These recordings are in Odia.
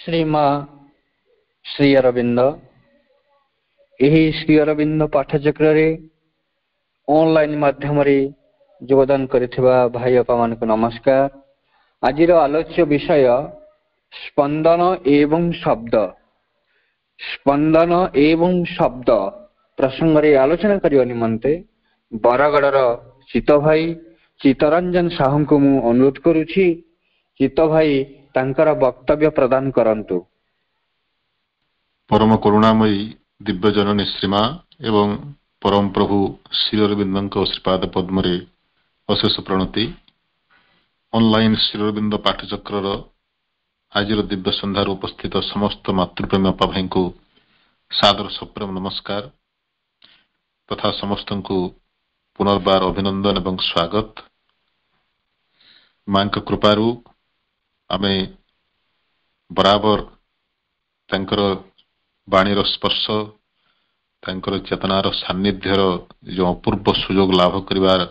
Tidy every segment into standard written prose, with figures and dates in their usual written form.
श्रीमा श्री अरविंद यही श्री अरविंद पाठचक्र रे ऑनलाइन माध्यम रे योगदान करिथिबा भाई अपा मान को नमस्कार। आज आलोच्य विषय स्पंदन एवं शब्द। स्पंदन एवं शब्द प्रसंग रे आलोचना करियो निमंते बरगड़र चित्त भाई चित्तरंजन साहू को मु अनुरोध करुछि। चित्त भाई तांकर वक्तव्य प्रदान करंतु। परम करुणामयी दिव्य जननी श्रीमा एवं परम प्रभु श्री अरविंद श्रीपाद पद्म अशेष प्रणति। ऑनलाइन श्री अरविंद पाठचक्र आज दिव्य संध्यार उपस्थित समस्त मातृप्रेमी अपा भाई को सादर सप्रेम नमस्कार तथा समस्त को पुनर्बार अभिनंदन एवं स्वागत। मां कृपारू आमे बराबर तांकर बाणीर स्पर्श तांकर चेतनार सान्निध्यर जो अपूर्व सुजोग लाभ करिवार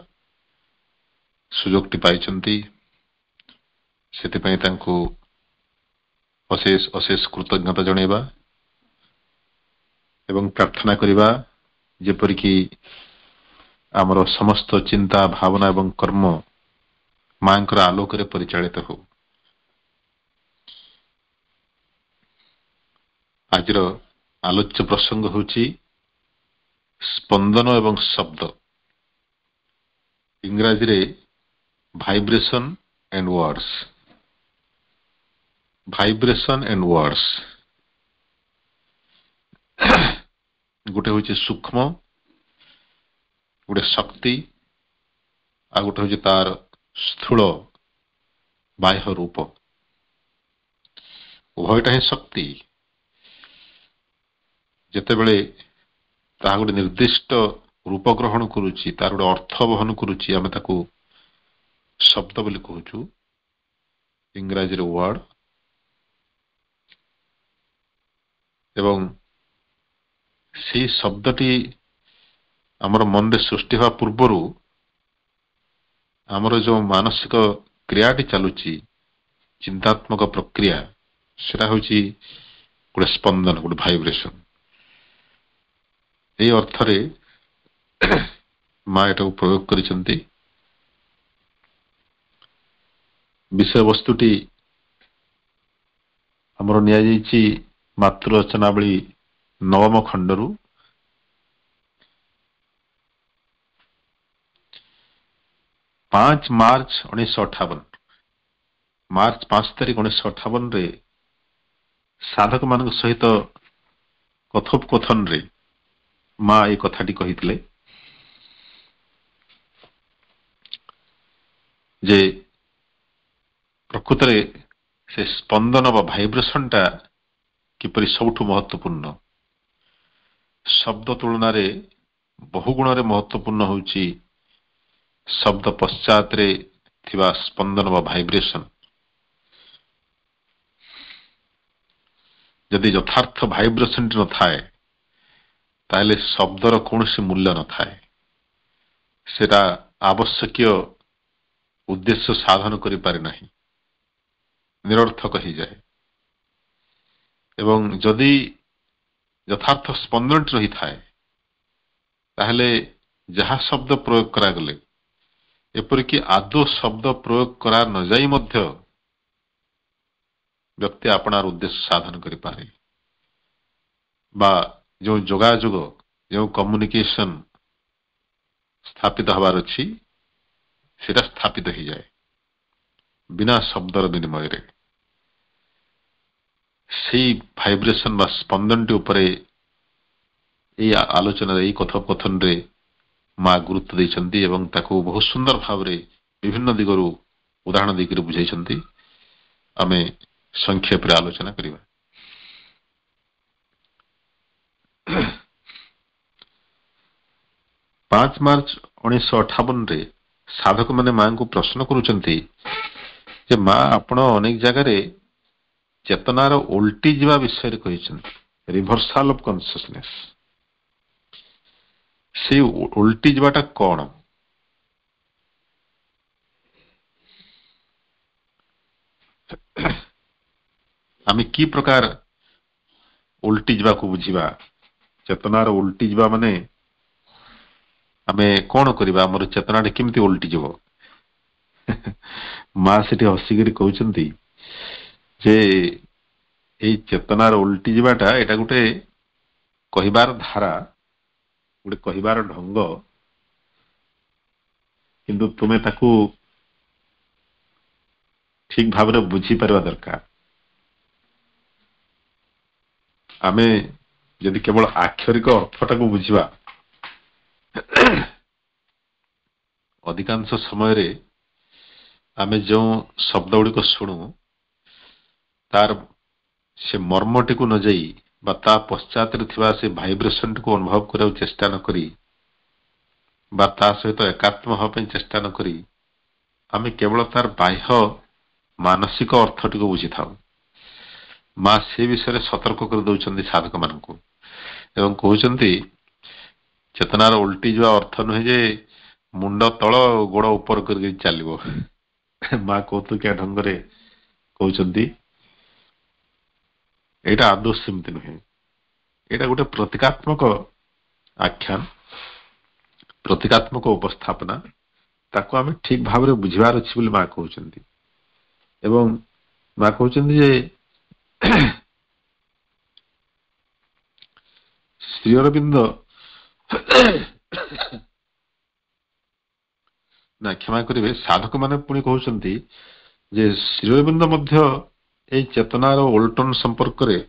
सुजोगटी पाइछंती सेतिपई तांको अशेष अशेष कृतज्ञता जणेबा एवं प्रार्थना करिबा जेपरिकी आमर समस्त चिंता भावना एवं कर्म मांकर आलोक रे परिचालित हो। आज आलोच्य प्रसंग होची स्पंदन एवं शब्द। इंग्राजी रे vibration and words. Vibration and words गोटे होची सूक्ष्म गोटे शक्ति आ गोटे होची तार स्थूल बाह्य रूप। उभयटा ही शक्ति जेतेबेले ताहा गोटे निर्दिष्ट रूप ग्रहण करुची तार गोटे अर्थ वहन करुची आमे ताकू शब्द बोली कहूचु इंग्राजी रे वर्ड। एवं से शब्दटी आमर मन रे सृष्टि हुआ पूर्वर आमर जो मानसिक क्रियाटी चलुची चिंतात्मक प्रक्रिया सेटा होची गोटे स्पंदन गोटे वाइब्रेशन। ए अर्थ रे मां एटा प्रयोग करिसंती। विषय वस्तुटी हमर निया जाईची मातृ रचनावली नवम खंडरू। 5 मार्च 1958 मार्च 5 तारिख 1958 रे साधक मान सहित कथोपकथन रे मां ए कथाटी कहितले जे प्रकृत रे से स्पंदन व वाइब्रेशन टा किपरि सबठु महत्वपूर्ण। शब्द तुलना रे बहुगुण रे महत्वपूर्ण होची शब्द पश्चात रे थिबा स्पंदन व वाइब्रेशन। यदि यथार्थ वाइब्रेशन न थाए ताले शब्दर कौनसी मूल्य न थाए। सेटा आवश्यकीय उद्देश्य साधन करि पारे नाही, निरर्थक ही जाए। एवं यदि यथार्थ स्पंदन रही थाए ताहले जहा शब्द प्रयोग करा गले एपरिकी आदो शब्द प्रयोग करा न जाई मध्य व्यक्ति आपनार उद्देश्य साधन करि पारे बा जो जोगाजोग जो कम्युनिकेशन स्थापित हबार अछि सेटा स्थापित ही जाए बिना शब्दर विनिमय रे। सेई वाइब्रेशन बा स्पंदन टी उपरे ए आलोचना रे कथोपकथन रे मां गुरुत्व दैछंती एवं ताको बहुत सुंदर भाव रे विभिन्न दिगरु उदाहरण देकरी बुझाइछंती। आमे संक्षेप रे आलोचना करिबा। 5 मार्च 1958 रे साधक माने मां को प्रश्न करूचंती जे मां आपण अनेक जगह रे चेतनार उल्टी जीवा विषय रे कहिछंती, रिवर्सल ऑफ कॉन्शियसनेस। से उल्टी जीवाटा कौन? आमे कि प्रकार उल्टी जवा को बुझिबा चेतनार उल्टी जवा माने आमे कोन करिबा हमर चेतना केमती उल्टी जबो मां सेठी हसिगिरी कहउचंती जे एई चेतनार उल्टी जवाटा एटा गुटे कहिबार धारा गुटे कहिबार ढंग किंतु तुमे ताकू ठीक भाव बुझी पार दरकार आमे यदि केवल आक्षरिक अर्थटा को बुझिबा अधिकांश समय रे आमे जो शब्द गुड़ी को शुणु तार से मर्मटी को न जाई बा ता पश्चात थिबा से भाइब्रेशन को अनुभव करने चेष्टा न करी बा ता सहित एकात्म होगा चेष्टा न करी आमे केवल तार बाह्य मानसिक अर्थटी को बुझी थाउ मां से विषय सतर्क कर दउचंदी साधक मानकु एवं कहउचंदी चेतनार उल्टी जो अर्थ नुहे जे मुंड तळ गोड़ ऊपर करके चलिबो मां कौतुकिया ढंग रे कहउचंदी एटा आदौ सेमति नुहे एटा गोटे प्रतीकात्मक आख्यान प्रतीकात्मक उपस्थापना ताको आमे ठीक भाव रे बुझिबार अछि बोली मां कहउचंदी एवं मां कहउचंदी जे श्री अरविंद ना क्षमा करिवे साधक माने पुणी कहउचंदी जे श्री अरविंद मध्य ए चेतनार उल्टन संपर्क रे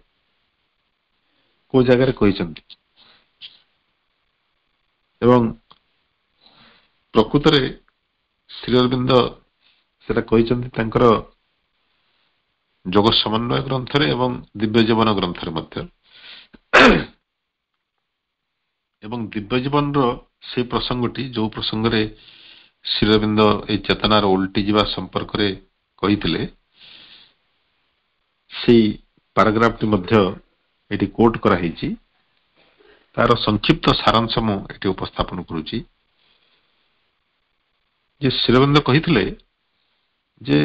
को जगह रे कहिचंदी एवं प्रकृत रे श्री अरविंद सेटा कहिचंदी तांकर जोग समन्वय ग्रंथ रे एवं दिव्य जीवन ग्रंथ रे मध्य एवं दिव्य जीवन रो से प्रसंगटी जो प्रसंग रे श्री अरविंद ए चेतनार उल्टी जीवा संपर्क रे कहितले से पैराग्राफ टी मध्य एटी कोट करा हेची तार संक्षिप्त सारांश मु एटी उपस्थापन करूची जे श्री अरविंद कहितले जे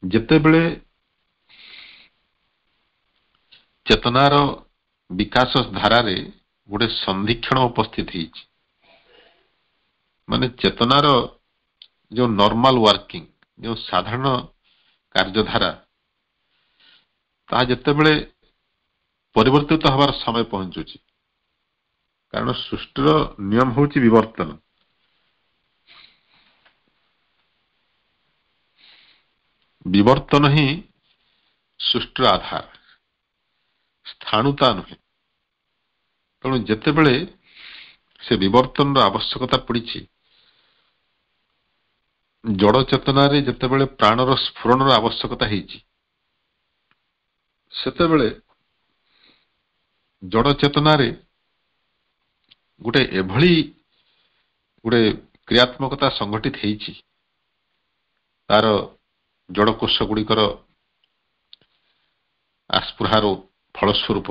जेते बेले चेतनार विकास धारा रे गोटे संधिक्षण उपस्थित हेची माने चेतनार जो नॉर्मल वर्किंग जो साधारण कार्यधारा ता जेते बेले परिवर्तित हबार समय पहुंचुची कारण सृष्टिर नियम होची विवर्तन विवर्तन ही सृष्टिर आधार स्थाणुता नुहे तेणु जेते बेले से विवर्तन आवश्यकता पड़ी जड़ चेतना रे जेते बेले प्राणर स्फुरण आवश्यकता हेची सेते बेले जड़ चेतना रे गुटे एभली गुटे क्रियात्मकता संगठित हेची तार जड़ कोष गुड़िकर आस्पृहार फलस्वरूप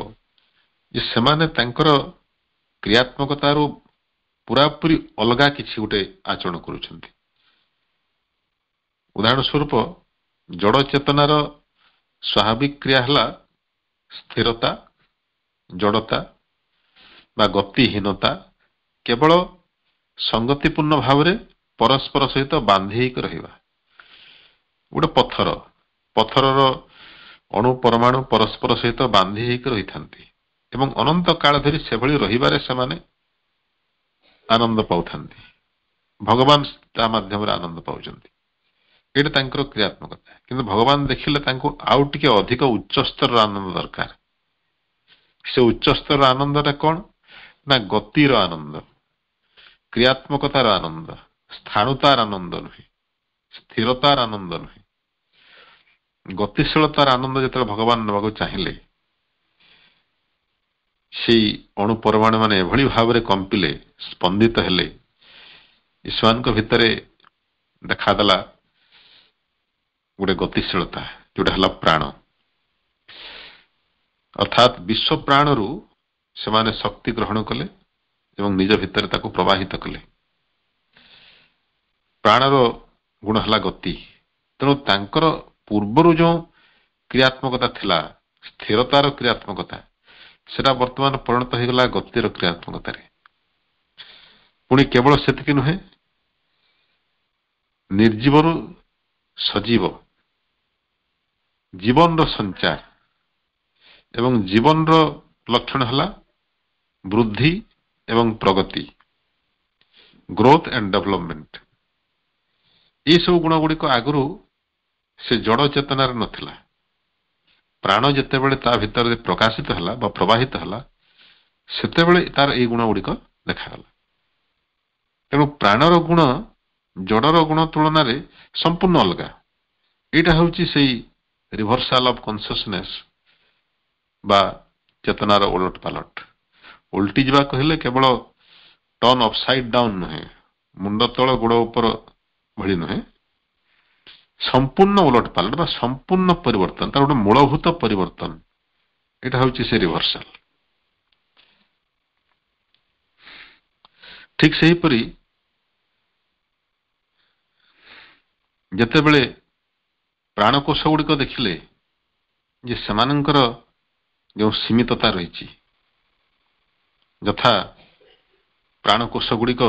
जे सेमाने तांकर क्रियात्मकतार पूरापूरी अलगा किछि गुटे आचरण करुछंती उदाहरण स्वरूप जड़ चेतनार स्वाभाविक क्रिया हला स्थिरता जड़ता बा गतिहीनता केवल संगतिपूर्ण भाव रे परस्पर सहित बांधी होकर रहिबा गोटे पत्थरर अणु परमाणु परस्पर सहित बांधी होकर रही थांती एवं अनंत काल धरी से भली रहिबारे सेमाने आनंद पाउथांती भगवान ता माध्यम रे आनंद पाउचंती एटा तांकर क्रियात्मकता किंतु भगवान देखिले तांको आउ टिके अधिक उच्च स्तर आनंद दरकार से उच्च स्तर आनंदटा कोन ना गतिर आनंद क्रियात्मकतार आनंद स्थाणुतार आनंद नुहे स्थिरतार आनंद नुहे गतिशीलतार आनंद जते भगवान नबाको चाहिए से अणु परमाणु माने एभली भाव रे कंपिले स्पंदित हेले ईश्वन को भितरे देखादला गोटे गतिशीलता जोटा हला प्राण अर्थात विश्व प्राणरू से माने शक्ति ग्रहण कले एवं निज भितर ताको प्रवाहित कले प्राणर गुण हला गति तेणु तांकर पूर्वरु जो କ୍ରିୟାତ୍ମକତା ଥିଲା, ସ୍ଥିରତାର କ୍ରିୟାତ୍ମକତା, ସେଟା ବର୍ତ୍ତମାନ ପରିଣତ ହୋଇଗଲା ଗତିର କ୍ରିୟାତ୍ମକତାରେ। ପୁଣି କେବଳ ସେତିକି ନୁହେଁ, ନିର୍ଜୀବରୁ ସଜୀବ ଜୀବନର ସଞ୍ଚାର ଏବଂ ଜୀବନର ଲକ୍ଷଣ ହେଲା ବୃଦ୍ଧି ଏବଂ ପ୍ରଗତି, ଗ୍ରୋଥ ଆଣ୍ଡ ଡେଭଲପମେଣ୍ଟ। ଏସବୁ ଗୁଣ ଗୁଡ଼ିକ ଆଗରୁ ସେ ଜଡ଼ ଚେତନାରେ ନଥିଲା। ପ୍ରାଣ ଯେତେବେଳେ ତା ଭିତରେ ପ୍ରକାଶିତ ହେଲା ବା ପ୍ରବାହିତ ହେଲା, ସେତେବେଳେ ତାର ଏଇ ଗୁଣ ଗୁଡ଼ିକ ଦେଖାଗଲା। ତେଣୁ ପ୍ରାଣର ଗୁଣ ଜଡ଼ର ଗୁଣ ତୁଳନାରେ ସମ୍ପୂର୍ଣ୍ଣ ଅଲଗା। ଏଇଟା ହେଉଛି ସେଇ ରିଭର୍ସାଲ ଅଫ କନସିୟସନେସ୍ ବା ଚେତନାର ଓଲଟ ପାଲଟ। ଓଲଟି ଯିବା କହିଲେ କେବଳ ଟର୍ନ ଅପସାଇଡ ଡାଉନ ନୁହେଁ, ମୁଣ୍ଡ ତଳ ଗୋଡ଼ ଉପର ଭଳି ନୁହେଁ, ସମ୍ପୂର୍ଣ୍ଣ ଓଲଟ ପାଲଟ ବା ସମ୍ପୂର୍ଣ୍ଣ ପରିବର୍ତ୍ତନ, ତାର ଗୋଟେ ମୂଳଭୂତ ପରିବର୍ତ୍ତନ। ଏଇଟା ହେଉଛି ସେ ରିଭର୍ସାଲ। ଠିକ ସେହିପରି ଯେତେବେଳେ ପ୍ରାଣକୋଷ ଗୁଡ଼ିକ ଦେଖିଲେ ଯେ ସେମାନଙ୍କର ଯେଉଁ ସୀମିତତା ରହିଛି, ଯଥା ପ୍ରାଣକୋଷ ଗୁଡ଼ିକ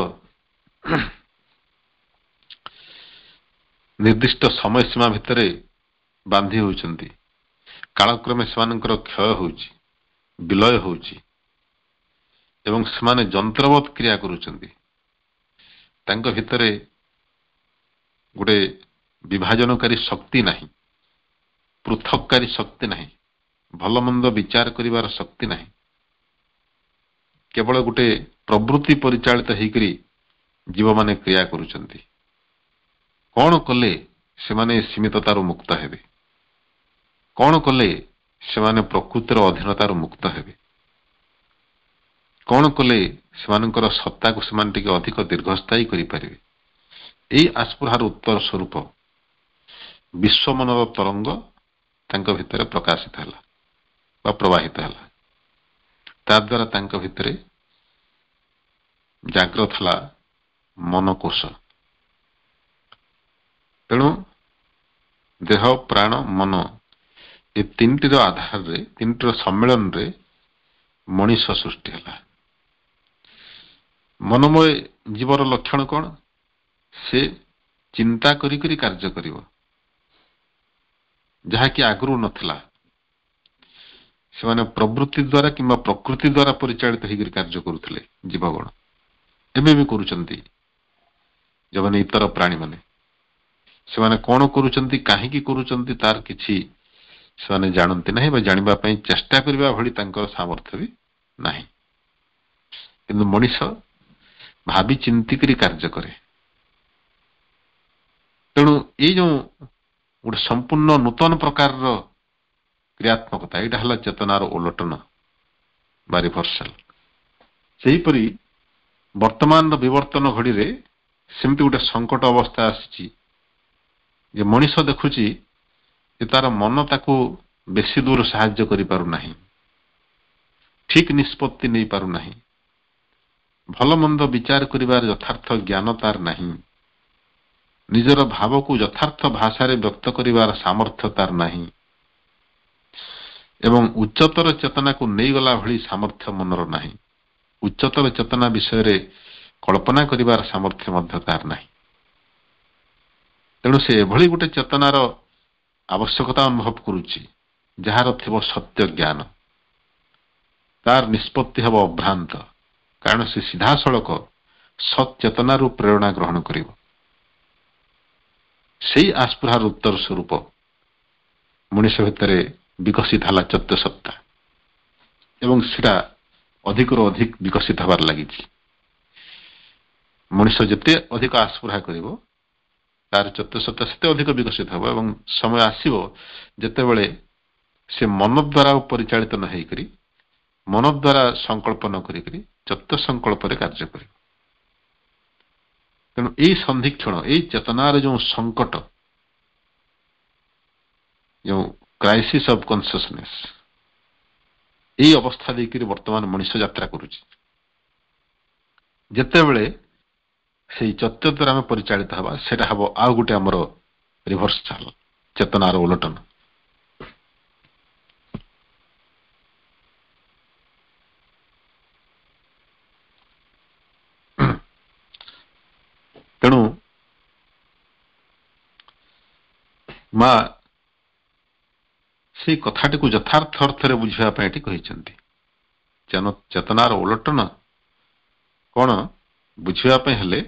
ନିର୍ଦ୍ଦିଷ୍ଟ ସମୟ ସୀମା ଭିତରେ ବାନ୍ଧି ହେଉଛନ୍ତି, କାଳକ୍ରମେ ସେମାନଙ୍କର କ୍ଷୟ ହେଉଛି, ବିଲୟ ହେଉଛି ଏବଂ ସେମାନେ ଯନ୍ତ୍ରବତ୍ କ୍ରିୟା କରୁଛନ୍ତି। ତାଙ୍କ ଭିତରେ ଗୋଟେ ବିଭାଜନକାରୀ ଶକ୍ତି ନାହିଁ, ପୃଥକକାରୀ ଶକ୍ତି ନାହିଁ, ଭଲ ମନ୍ଦ ବିଚାର କରିବାର ଶକ୍ତି ନାହିଁ। କେବଳ ଗୋଟେ ପ୍ରବୃତ୍ତି ପରିଚାଳିତ ହେଇକରି ଜୀବମାନେ କ୍ରିୟା କରୁଛନ୍ତି। କଣ କଲେ ସେମାନେ ସୀମିତତାରୁ ମୁକ୍ତ ହେବେ? କଣ କଲେ ସେମାନେ ପ୍ରକୃତିର ଅଧୀନତାରୁ ମୁକ୍ତ ହେବେ? କଣ କଲେ ସେମାନଙ୍କର ସତ୍ତାକୁ ସେମାନେ ଟିକେ ଅଧିକ ଦୀର୍ଘସ୍ଥାୟୀ କରିପାରିବେ? ଏଇ ଆସ୍ପୃହାର ଉତ୍ତର ସ୍ୱରୂପ ବିଶ୍ୱମନର ତରଙ୍ଗ ତାଙ୍କ ଭିତରେ ପ୍ରକାଶିତ ହେଲା ବା ପ୍ରବାହିତ ହେଲା। ତାଦ୍ୱାରା ତାଙ୍କ ଭିତରେ ଜାଗ୍ରତ ହେଲା ମନକୋଷ। ତେଣୁ ଦେହ, ପ୍ରାଣ, ମନ ଏ ତିନିଟିର ଆଧାରରେ, ତିନିଟିର ସମ୍ମିଳନରେ ମଣିଷ ସୃଷ୍ଟି ହେଲା। ମନୋମୟ ଜୀବର ଲକ୍ଷଣ କଣ? ସେ ଚିନ୍ତା କରି କରି କାର୍ଯ୍ୟ କରିବ, ଯାହାକି ଆଗରୁ ନଥିଲା। ସେମାନେ ପ୍ରବୃତ୍ତି ଦ୍ୱାରା କିମ୍ବା ପ୍ରକୃତି ଦ୍ୱାରା ପରିଚାଳିତ ହେଇକରି କାର୍ଯ୍ୟ କରୁଥିଲେ ଜୀବଗଣ, ଏବେ ବି କରୁଛନ୍ତି। ଯେଉଁମାନେ ଇତର ପ୍ରାଣୀମାନେ, ସେମାନେ କଣ କରୁଛନ୍ତି, କାହିଁକି କରୁଛନ୍ତି, ତାର କିଛି ସେମାନେ ଜାଣନ୍ତି ନାହିଁ ବା ଜାଣିବା ପାଇଁ ଚେଷ୍ଟା କରିବା ଭଳି ତାଙ୍କର ସାମର୍ଥ୍ୟ ବି ନାହିଁ। କିନ୍ତୁ ମଣିଷ ଭାବି ଚିନ୍ତିକରି କାର୍ଯ୍ୟ କରେ। ତେଣୁ ଏଇ ଯୋଉ ଗୋଟେ ସମ୍ପୂର୍ଣ୍ଣ ନୂତନ ପ୍ରକାରର କ୍ରିୟାତ୍ମକତା, ଏଇଟା ହେଲା ଚେତନାର ଓଲଟନ ବା ରିଭର୍ସାଲ। ସେହିପରି ବର୍ତ୍ତମାନର ବିବର୍ତ୍ତନ ଘଡ଼ିରେ ସେମିତି ଗୋଟେ ସଙ୍କଟ ଅବସ୍ଥା ଆସିଛି ଯେ ମଣିଷ ଦେଖୁଛି ଯେ ତାର ମନ ତାକୁ ବେଶୀ ଦୂର ସାହାଯ୍ୟ କରିପାରୁନାହିଁ, ଠିକ ନିଷ୍ପତ୍ତି ନେଇପାରୁନାହିଁ, ଭଲ ମନ୍ଦ ବିଚାର କରିବାର ଯଥାର୍ଥ ଜ୍ଞାନ ତାର ନାହିଁ, ନିଜର ଭାବକୁ ଯଥାର୍ଥ ଭାଷାରେ ବ୍ୟକ୍ତ କରିବାର ସାମର୍ଥ୍ୟ ତାର ନାହିଁ ଏବଂ ଉଚ୍ଚତର ଚେତନାକୁ ନେଇଗଲା ଭଳି ସାମର୍ଥ୍ୟ ମନର ନାହିଁ। ଉଚ୍ଚତର ଚେତନା ବିଷୟରେ କଳ୍ପନା କରିବାର ସାମର୍ଥ୍ୟ ମଧ୍ୟ ତାର ନାହିଁ। ତେଣୁ ସେ ଏଭଳି ଗୋଟେ ଚେତନାର ଆବଶ୍ୟକତା ଅନୁଭବ କରୁଛି ଯାହାର ଥିବ ସତ୍ୟ ଜ୍ଞାନ। ତାର ନିଷ୍ପତ୍ତି ହେବ ଅଭ୍ରାନ୍ତ, କାରଣ ସେ ସିଧାସଳଖ ସତ୍ ଚେତନାରୁ ପ୍ରେରଣା ଗ୍ରହଣ କରିବ। ସେଇ ଆସ୍ପୃହାର ଉତ୍ତର ସ୍ୱରୂପ ମଣିଷ ଭିତରେ ବିକଶିତ ହେଲା ଚୈତ୍ୟ ସତ୍ତା ଏବଂ ସେଟା ଅଧିକରୁ ଅଧିକ ବିକଶିତ ହେବାର ଲାଗିଛି। ମଣିଷ ଯେତେ ଅଧିକ ଆସ୍ପୃହା କରିବ, ତାର ଚୈତ୍ୟ ସତ୍ତା ସେତେ ଅଧିକ ବିକଶିତ ହେବ ଏବଂ ସମୟ ଆସିବ ଯେତେବେଳେ ସେ ମନ ଦ୍ୱାରା ପରିଚାଳିତ ନ ହେଇକରି, ମନ ଦ୍ୱାରା ସଂକଳ୍ପ ନ କରିକରି ଚୈତ୍ୟ ସଂକଳ୍ପରେ କାର୍ଯ୍ୟ କରିବ। ତେଣୁ ଏଇ ସନ୍ଧିକ୍ଷଣ, ଏଇ ଚେତନାର ଯେଉଁ ସଙ୍କଟ, ଯେଉଁ କ୍ରାଇସିସ୍ ଅଫ କନସିୟସନେସ୍, ଏଇ ଅବସ୍ଥା ଦେଇକରି ବର୍ତ୍ତମାନ ମଣିଷ ଯାତ୍ରା କରୁଛି। ଯେତେବେଳେ ସେଇ ଚୈତ୍ୟ ଦ୍ୱାରା ଆମେ ପରିଚାଳିତ ହେବା, ସେଟା ହେବ ଆଉ ଗୋଟେ ଆମର ରିଭର୍ସାଲ, ଚେତନାର ଓଲଟନ। ମା ସେଇ କଥାଟିକୁ ଯଥାର୍ଥ ଅର୍ଥରେ ବୁଝିବା ପାଇଁ ଏଠି କହିଛନ୍ତି। ଚେତନାର ଓଲଟନ କଣ ବୁଝିବା ପାଇଁ ହେଲେ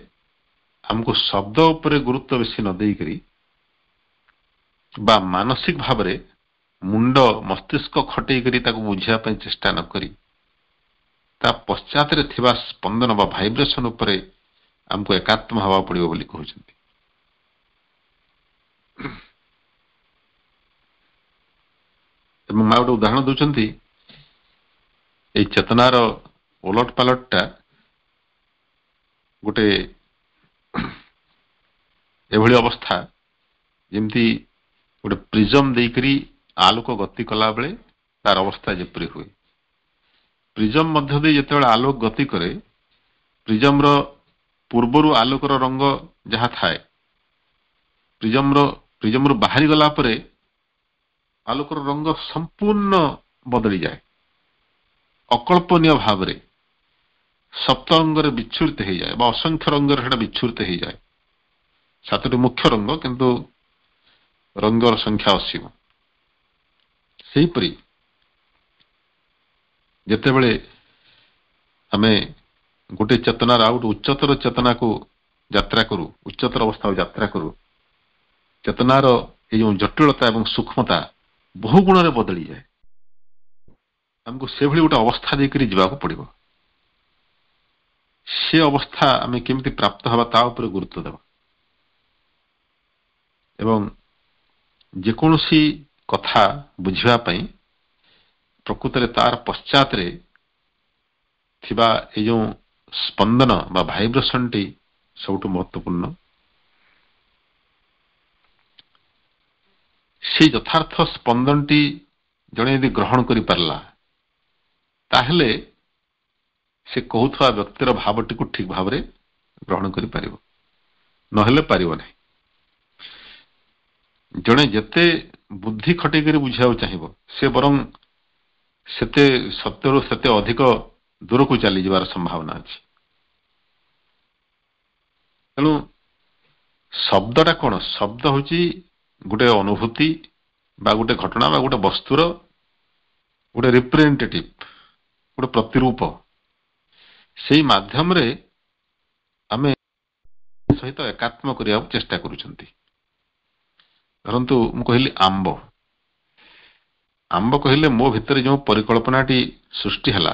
ଆମକୁ ଶବ୍ଦ ଉପରେ ଗୁରୁତ୍ୱ ବେଶୀ ନ ଦେଇକରି ବା ମାନସିକ ଭାବରେ ମୁଣ୍ଡ ମସ୍ତିଷ୍କ ଖଟେଇକରି ତାକୁ ବୁଝିବା ପାଇଁ ଚେଷ୍ଟା ନ କରି ତା ପଶ୍ଚାତରେ ଥିବା ସ୍ପନ୍ଦନ ବା ଭାଇବ୍ରେସନ ଉପରେ ଆମକୁ ଏକାତ୍ମ ହେବାକୁ ପଡିବ ବୋଲି କହୁଛନ୍ତି। ଏବଂ ଆଉ ଗୋଟେ ଉଦାହରଣ ଦଉଛନ୍ତି, ଏଇ ଚେତନାର ଓଲଟ ପାଲଟଟା ଗୋଟେ ଏଭଳି ଅବସ୍ଥା ଯେମିତି ଗୋଟେ ପ୍ରିଜମ ଦେଇକରି ଆଲୋକ ଗତି କଲା ବେଳେ ତାର ଅବସ୍ଥା ଯେପରି ହୁଏ। ପ୍ରିଜମ ମଧ୍ୟ ଦେଇ ଯେତେବେଳେ ଆଲୋକ ଗତି କରେ, ପ୍ରିଜମର ପୂର୍ବରୁ ଆଲୋକର ରଙ୍ଗ ଯାହା ଥାଏ, ପ୍ରିଜମରୁ ବାହାରି ଗଲା ପରେ ଆଲୋକର ରଙ୍ଗ ସମ୍ପୂର୍ଣ୍ଣ ବଦଳିଯାଏ। ଅକଳ୍ପନୀୟ ଭାବରେ ସପ୍ତ ରଙ୍ଗରେ ବିଚ୍ଛୁରିତ ହେଇଯାଏ ବା ଅସଂଖ୍ୟ ରଙ୍ଗରେ ସେଟା ବିଚ୍ଛୁରିତ ହେଇଯାଏ। 7ଟି ମୁଖ୍ୟ ରଙ୍ଗ, କିନ୍ତୁ ରଙ୍ଗର ସଂଖ୍ୟା ଅସୀମ। ସେହିପରି ଯେତେବେଳେ ଆମେ ଗୋଟେ ଚେତନାର ଆଉ ଗୋଟେ ଉଚ୍ଚତର ଚେତନାକୁ ଯାତ୍ରା କରୁ, ଉଚ୍ଚତର ଅବସ୍ଥାକୁ ଯାତ୍ରା କରୁ, ଚେତନାର ଏଇ ଯେଉଁ ଜଟିଳତା ଏବଂ ସୂକ୍ଷ୍ମତା ବହୁ ଗୁଣରେ ବଦଳିଯାଏ। ଆମକୁ ସେଭଳି ଗୋଟେ ଅବସ୍ଥା ଦେଇକରି ଯିବାକୁ ପଡିବ। ସେ ଅବସ୍ଥା ଆମେ କେମିତି ପ୍ରାପ୍ତ ହେବା ତା ଉପରେ ଗୁରୁତ୍ୱ ଦେବା ଏବଂ ଯେକୌଣସି କଥା ବୁଝିବା ପାଇଁ ପ୍ରକୃତରେ ତାର ପଶ୍ଚାତରେ ଥିବା ଏଇ ଯେଉଁ ସ୍ପନ୍ଦନ ବା ଭାଇବ୍ରେସନଟି ସବୁଠୁ ମହତ୍ୱପୂର୍ଣ୍ଣ। ସେଇ ଯଥାର୍ଥ ସ୍ପନ୍ଦନଟି ଜଣେ ଯଦି ଗ୍ରହଣ କରିପାରିଲା, ତାହେଲେ ସେ କହୁଥିବା ବ୍ୟକ୍ତିର ଭାବଟିକୁ ଠିକ ଭାବରେ ଗ୍ରହଣ କରିପାରିବ, ନହେଲେ ପାରିବ ନାହିଁ। ଜଣେ ଯେତେ ବୁଦ୍ଧି ଖଟେଇକରି ବୁଝିବାକୁ ଚାହିଁବ, ସେ ବରଂ ସେତେ ସତ୍ୟରୁ ସେତେ ଅଧିକ ଦୂରକୁ ଚାଲିଯିବାର ସମ୍ଭାବନା ଅଛି। ତେଣୁ ଶବ୍ଦଟା କଣ? ଶବ୍ଦ ହଉଛି ଗୋଟେ ଅନୁଭୂତି ବା ଗୋଟେ ଘଟଣା ବା ଗୋଟେ ବସ୍ତୁର ଗୋଟେ ରିପ୍ରେଜେଣ୍ଟେଟିଭ, ଗୋଟେ ପ୍ରତିରୂପ। ସେଇ ମାଧ୍ୟମରେ ଆମେ ସହିତ ଏକାତ୍ମ କରିବାକୁ ଚେଷ୍ଟା କରୁଛନ୍ତି। ଧରନ୍ତୁ ମୁଁ କହିଲି ଆମ୍ବ। ଆମ୍ବ କହିଲେ ମୋ ଭିତରେ ଯେଉଁ ପରିକଳ୍ପନାଟି ସୃଷ୍ଟି ହେଲା,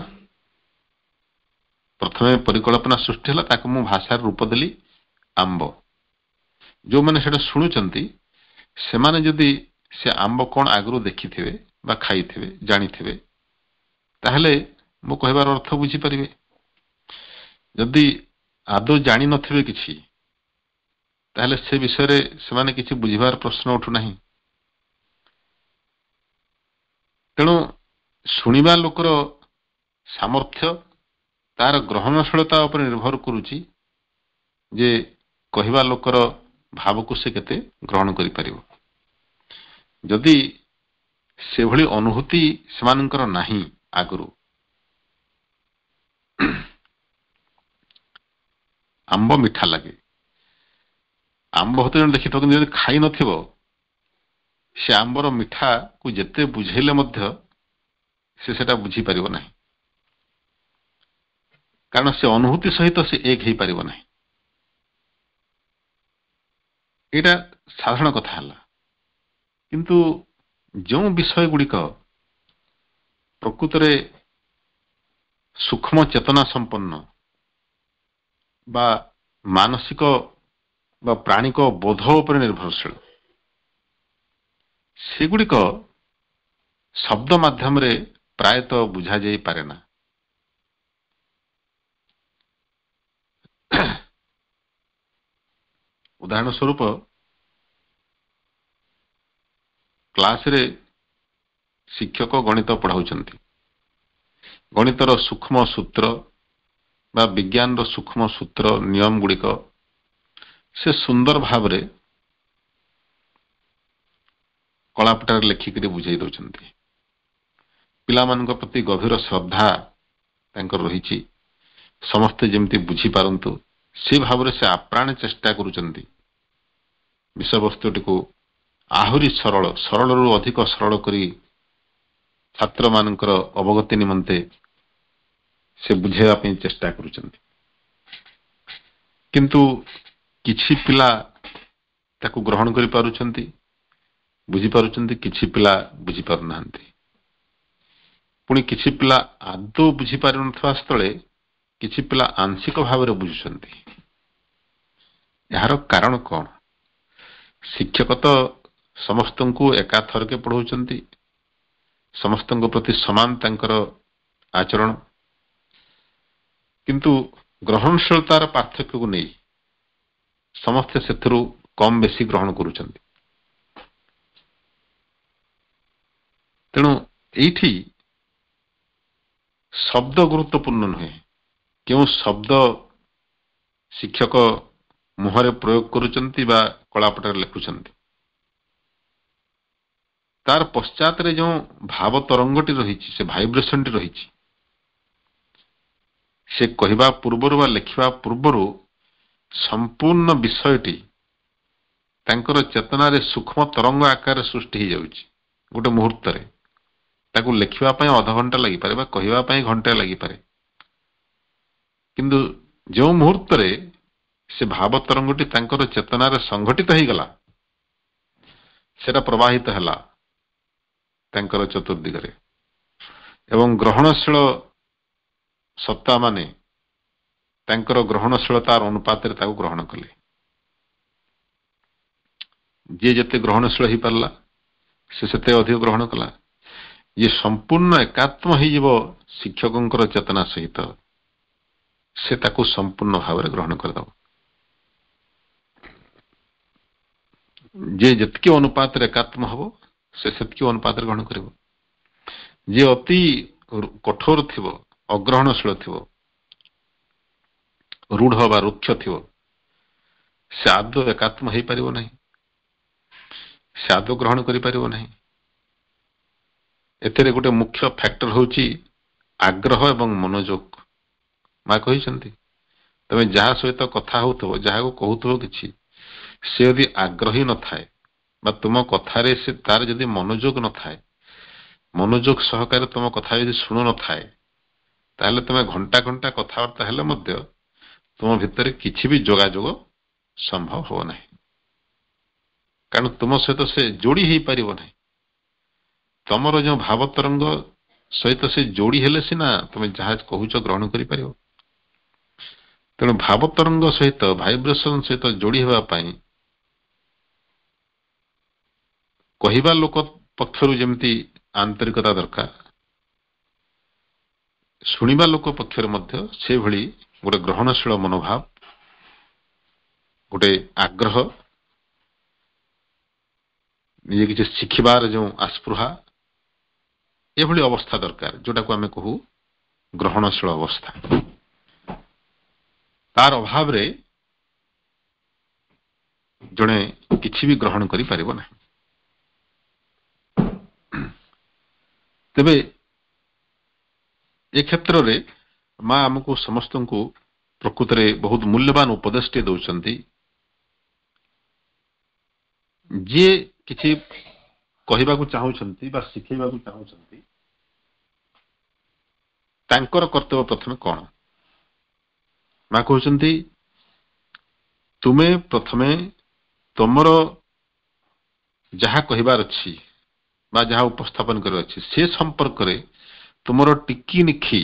ପ୍ରଥମେ ପରିକଳ୍ପନା ସୃଷ୍ଟି ହେଲା, ତାକୁ ମୁଁ ଭାଷାର ରୂପ ଦେଲି ଆମ୍ବ। ଯୋଉମାନେ ସେଟା ଶୁଣୁଛନ୍ତି ସେମାନେ ଯଦି ସେ ଆମ୍ବ କଣ ଆଗରୁ ଦେଖିଥିବେ ବା ଖାଇଥିବେ, ଜାଣିଥିବେ, ତାହେଲେ ମୁଁ କହିବାର ଅର୍ଥ ବୁଝିପାରିବେ। ଯଦି ଆଦୌ ଜାଣିନଥିବେ କିଛି, ତାହେଲେ ସେ ବିଷୟରେ ସେମାନେ କିଛି ବୁଝିବାର ପ୍ରଶ୍ନ ଉଠୁନାହିଁ। ତେଣୁ ଶୁଣିବା ଲୋକର ସାମର୍ଥ୍ୟ ତାର ଗ୍ରହଣଶୀଳତା ଉପରେ ନିର୍ଭର କରୁଛି ଯେ କହିବା ଲୋକର ଭାବକୁ ସେ କେତେ ଗ୍ରହଣ କରିପାରିବ। ଯଦି ସେଭଳି ଅନୁଭୂତି ସେମାନଙ୍କର ନାହିଁ ଆଗରୁ, ଆମ୍ବ ମିଠା ଲାଗେ, ଆମ୍ବ ହତ ଜଣେ ଦେଖିଥିବ, କିନ୍ତୁ ଯଦି ଖାଇ ନଥିବ, ସେ ଆମ୍ବର ମିଠାକୁ ଯେତେ ବୁଝେଇଲେ ମଧ୍ୟ ସେ ସେଟା ବୁଝିପାରିବ ନାହିଁ, କାରଣ ସେ ଅନୁଭୂତି ସହିତ ସେ ଏକ ହେଇପାରିବ ନାହିଁ। ଏଇଟା ସାଧାରଣ କଥା ହେଲା। କିନ୍ତୁ ଯେଉଁ ବିଷୟ ଗୁଡ଼ିକ ପ୍ରକୃତରେ ସୂକ୍ଷ୍ମ ଚେତନା ସମ୍ପନ୍ନ ବା ମାନସିକ ବା ପ୍ରାଣିକ ବୋଧ ଉପରେ ନିର୍ଭରଶୀଳ, ସେଗୁଡ଼ିକ ଶବ୍ଦ ମାଧ୍ୟମରେ ପ୍ରାୟତଃ ବୁଝାଯାଇ ପାରେ ନା। ଉଦାହରଣ ସ୍ୱରୂପ, କ୍ଲାସରେ ଶିକ୍ଷକ ଗଣିତ ପଢ଼ାଉଛନ୍ତି। ଗଣିତର ସୂକ୍ଷ୍ମ ସୂତ୍ର ବା ବିଜ୍ଞାନର ସୂକ୍ଷ୍ମ ସୂତ୍ର ନିୟମ ଗୁଡ଼ିକ ସେ ସୁନ୍ଦର ଭାବରେ କଳାପଟାରେ ଲେଖିକରି ବୁଝାଇ ଦେଉଛନ୍ତି। ପିଲାମାନଙ୍କ ପ୍ରତି ଗଭୀର ଶ୍ରଦ୍ଧା ତାଙ୍କର ରହିଛି, ସମସ୍ତେ ଯେମିତି ବୁଝିପାରନ୍ତୁ ସେ ଭାବରେ ସେ ଆପ୍ରାଣ ଚେଷ୍ଟା କରୁଛନ୍ତି ବିଷୟବସ୍ତୁଟିକୁ ଆହୁରି ସରଳରୁ ଅଧିକ ସରଳ କରି ଛାତ୍ରମାନଙ୍କର ଅବଗତି ନିମନ୍ତେ ସେ ବୁଝାଇବା ପାଇଁ ଚେଷ୍ଟା କରୁଛନ୍ତି। କିନ୍ତୁ କିଛି ପିଲା ତାକୁ ଗ୍ରହଣ କରିପାରୁଛନ୍ତି, ବୁଝିପାରୁଛନ୍ତି, କିଛି ପିଲା ବୁଝିପାରୁନାହାନ୍ତି। ପୁଣି କିଛି ପିଲା ଆଦୌ ବୁଝିପାରୁନଥିବା ସ୍ଥଳେ କିଛି ପିଲା ଆଂଶିକ ଭାବରେ ବୁଝୁଛନ୍ତି। ଏହାର କାରଣ କଣ? ଶିକ୍ଷକ ତ ସମସ୍ତଙ୍କୁ ଏକାଥରକେ ପଢ଼ଉଛନ୍ତି, ସମସ୍ତଙ୍କ ପ୍ରତି ସମାନ ତାଙ୍କର ଆଚରଣ, କିନ୍ତୁ ଗ୍ରହଣଶୀଳତାର ପାର୍ଥକ୍ୟକୁ ନେଇ ସମସ୍ତେ ସେଥିରୁ କମ ବେଶୀ ଗ୍ରହଣ କରୁଛନ୍ତି। ତେଣୁ ଏଇଠି ଶବ୍ଦ ଗୁରୁତ୍ୱପୂର୍ଣ୍ଣ ନୁହେଁ। କେଉଁ ଶବ୍ଦ ଶିକ୍ଷକ ମୁହଁରେ ପ୍ରୟୋଗ କରୁଛନ୍ତି ବା କଳାପଟାରେ ଲେଖୁଛନ୍ତି, ତାର ପଶ୍ଚାତରେ ଯେଉଁ ଭାବ ତରଙ୍ଗଟି ରହିଛି, ସେ ଭାଇବ୍ରେସନଟି ରହିଛି, ସେ କହିବା ପୂର୍ବରୁ ବା ଲେଖିବା ପୂର୍ବରୁ ସମ୍ପୂର୍ଣ୍ଣ ବିଷୟଟି ତାଙ୍କର ଚେତନାରେ ସୂକ୍ଷ୍ମ ତରଙ୍ଗ ଆକାରରେ ସୃଷ୍ଟି ହେଇଯାଉଛି। ଗୋଟେ ମୁହୂର୍ତ୍ତରେ ତାକୁ ଲେଖିବା ପାଇଁ ଅଧଘଣ୍ଟା ଲାଗିପାରେ ବା କହିବା ପାଇଁ ଘଣ୍ଟା ଲାଗିପାରେ, କିନ୍ତୁ ଯେଉଁ ମୁହୂର୍ତ୍ତରେ ସେ ଭାବ ତରଙ୍ଗଟି ତାଙ୍କର ଚେତନାରେ ସଂଘଟିତ ହେଇଗଲା, ସେଟା ପ୍ରବାହିତ ହେଲା ତାଙ୍କର ଚତୁର୍ଦିଗରେ ଏବଂ ଗ୍ରହଣଶୀଳ ସତ୍ତା ମାନେ ତାଙ୍କର ଗ୍ରହଣଶୀଳତାର ଅନୁପାତରେ ତାକୁ ଗ୍ରହଣ କଲେ। ଯିଏ ଯେତେ ଗ୍ରହଣଶୀଳ ହେଇପାରିଲା ସେ ସେତେ ଅଧିକ ଗ୍ରହଣ କଲା। ଯିଏ ସମ୍ପୂର୍ଣ୍ଣ ଏକାତ୍ମ ହେଇଯିବ ଶିକ୍ଷକଙ୍କର ଚେତନା ସହିତ, ସେ ତାକୁ ସମ୍ପୂର୍ଣ୍ଣ ଭାବରେ ଗ୍ରହଣ କରିଦେବ। ଯିଏ ଯେତିକି ଅନୁପାତରେ ଏକାତ୍ମ ହବ ସେ ସେତିକି ଅନୁପାତରେ ଗ୍ରହଣ କରିବ। ଯିଏ ଅତି କଠୋର ଥିବ, ଅଗ୍ରହଣଶୀଳ ଥିବ, ରୁଢ ବା ରୁକ୍ଷ ଥିବ, ସେ ଆଦୌ ଏକାତ୍ମ ହେଇପାରିବ ନାହିଁ, ସେ ଆଦୌ ଗ୍ରହଣ କରିପାରିବ ନାହିଁ। ଏଥିରେ ଗୋଟେ ମୁଖ୍ୟ ଫ୍ୟାକ୍ଟର ହେଉଛି ଆଗ୍ରହ ଏବଂ ମନୋଯୋଗ। ମା କହିଛନ୍ତି, ତମେ ଯାହା ସହିତ କଥା ହଉଥିବ, ଯାହାକୁ କହୁଥିବ କିଛି, ସେ ଯଦି ଆଗ୍ରହୀ ନଥାଏ ବା ତୁମ କଥାରେ ସେ ତାର ଯଦି ମନୋଯୋଗ ନଥାଏ, ମନୋଯୋଗ ସହକାରେ ତୁମ କଥା ଯଦି ଶୁଣୁ ନଥାଏ, ତାହେଲେ ତମେ ଘଣ୍ଟା ଘଣ୍ଟା କଥାବାର୍ତ୍ତା ହେଲେ ମଧ୍ୟ ତୁମ ଭିତରେ କିଛି ବି ଯୋଗାଯୋଗ ସମ୍ଭବ ହେବ ନାହିଁ। କାରଣ ତୁମ ସହିତ ସେ ଯୋଡି ହେଇପାରିବ ନାହିଁ। ତମର ଯେଉଁ ଭାବ ତରଙ୍ଗ ସହିତ ସେ ଯୋଡି ହେଲେ ସିନା ତମେ ଯାହା କହୁଛ ଗ୍ରହଣ କରିପାରିବ। ତେଣୁ ଭାବ ତରଙ୍ଗ ସହିତ, ଭାଇବ୍ରେସନ ସହିତ ଯୋଡି ହେବା ପାଇଁ କହିବା ଲୋକ ପକ୍ଷରୁ ଯେମିତି ଆନ୍ତରିକତା ଦରକାର, ଶୁଣିବା ଲୋକ ପକ୍ଷରେ ମଧ୍ୟ ସେଭଳି ଗୋଟେ ଗ୍ରହଣଶୀଳ ମନୋଭାବ, ଗୋଟେ ଆଗ୍ରହ, ନିଜେ କିଛି ଶିଖିବାର ଯେଉଁ ଆସ୍ପୃହା, ଏଭଳି ଅବସ୍ଥା ଦରକାର, ଯୋଉଟାକୁ ଆମେ କହୁ ଗ୍ରହଣଶୀଳ ଅବସ୍ଥା। ତାର ଅଭାବରେ ଜଣେ କିଛି ବି ଗ୍ରହଣ କରିପାରିବ ନାହିଁ। ତେବେ ଏ କ୍ଷେତ୍ରରେ ମା ଆମକୁ ସମସ୍ତଙ୍କୁ ପ୍ରକୃତରେ ବହୁତ ମୂଲ୍ୟବାନ ଉପଦେଶଟିଏ ଦେଉଛନ୍ତି। ଯିଏ କିଛି କହିବାକୁ ଚାହୁଁଛନ୍ତି ବା ଶିଖେଇବାକୁ ଚାହୁଁଛନ୍ତି, ତାଙ୍କର କର୍ତ୍ତବ୍ୟ ପ୍ରଥମେ କଣ? ମା କହୁଛନ୍ତି, ତୁମେ ପ୍ରଥମେ ତମର ଯାହା କହିବାର ଅଛି ବା ଯାହା ଉପସ୍ଥାପନ କରିବାର ଅଛି, ସେ ସମ୍ପର୍କରେ ତୁମର ଟିକିନିଖି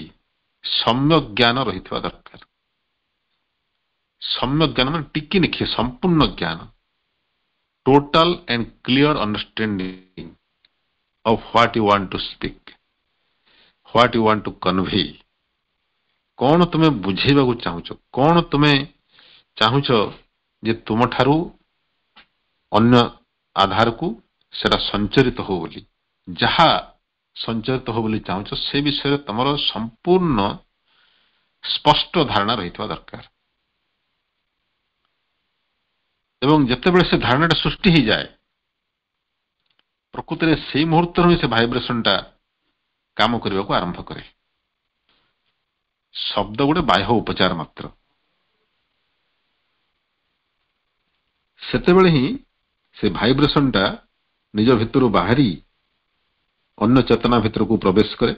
ସମ୍ୟକ ଜ୍ଞାନ ରହିଥିବା ଦରକାର। ସମ୍ୟକ ଜ୍ଞାନ ମାନେ ଟିକିନିଖି ସମ୍ପୂର୍ଣ୍ଣ ଜ୍ଞାନ, total and clear understanding of what you want to speak, what you want to convey। କଣ ତୁମେ ବୁଝେଇବାକୁ ଚାହୁଁଛ, କଣ ତୁମେ ଚାହୁଁଛ ଯେ ତୁମଠାରୁ ଅନ୍ୟ ଆଧାରକୁ ସେଟା ସଞ୍ଚରିତ ହଉ ବୋଲି, ଯାହା ସଞ୍ଚରିତ ହଉ ବୋଲି ଚାହୁଁଛ ସେ ବିଷୟରେ ତମର ସମ୍ପୂର୍ଣ୍ଣ ସ୍ପଷ୍ଟ ଧାରଣା ରହିଥିବା ଦରକାର। ଏବଂ ଯେତେବେଳେ ସେ ଧାରଣାଟା ସୃଷ୍ଟି ହେଇଯାଏ, ପ୍ରକୃତରେ ସେଇ ମୁହୂର୍ତ୍ତରୁ ହିଁ ସେ ଭାଇବ୍ରେସନଟା କାମ କରିବାକୁ ଆରମ୍ଭ କରେ। ଶବ୍ଦ ଗୋଟେ ବାହ୍ୟ ଉପଚାର ମାତ୍ର। ସେତେବେଳେ ହିଁ ସେ ଭାଇବ୍ରେସନଟା ନିଜ ଭିତରୁ ବାହାରି ଅନ୍ୟ ଚେତନା ଭିତରକୁ ପ୍ରବେଶ କରେ।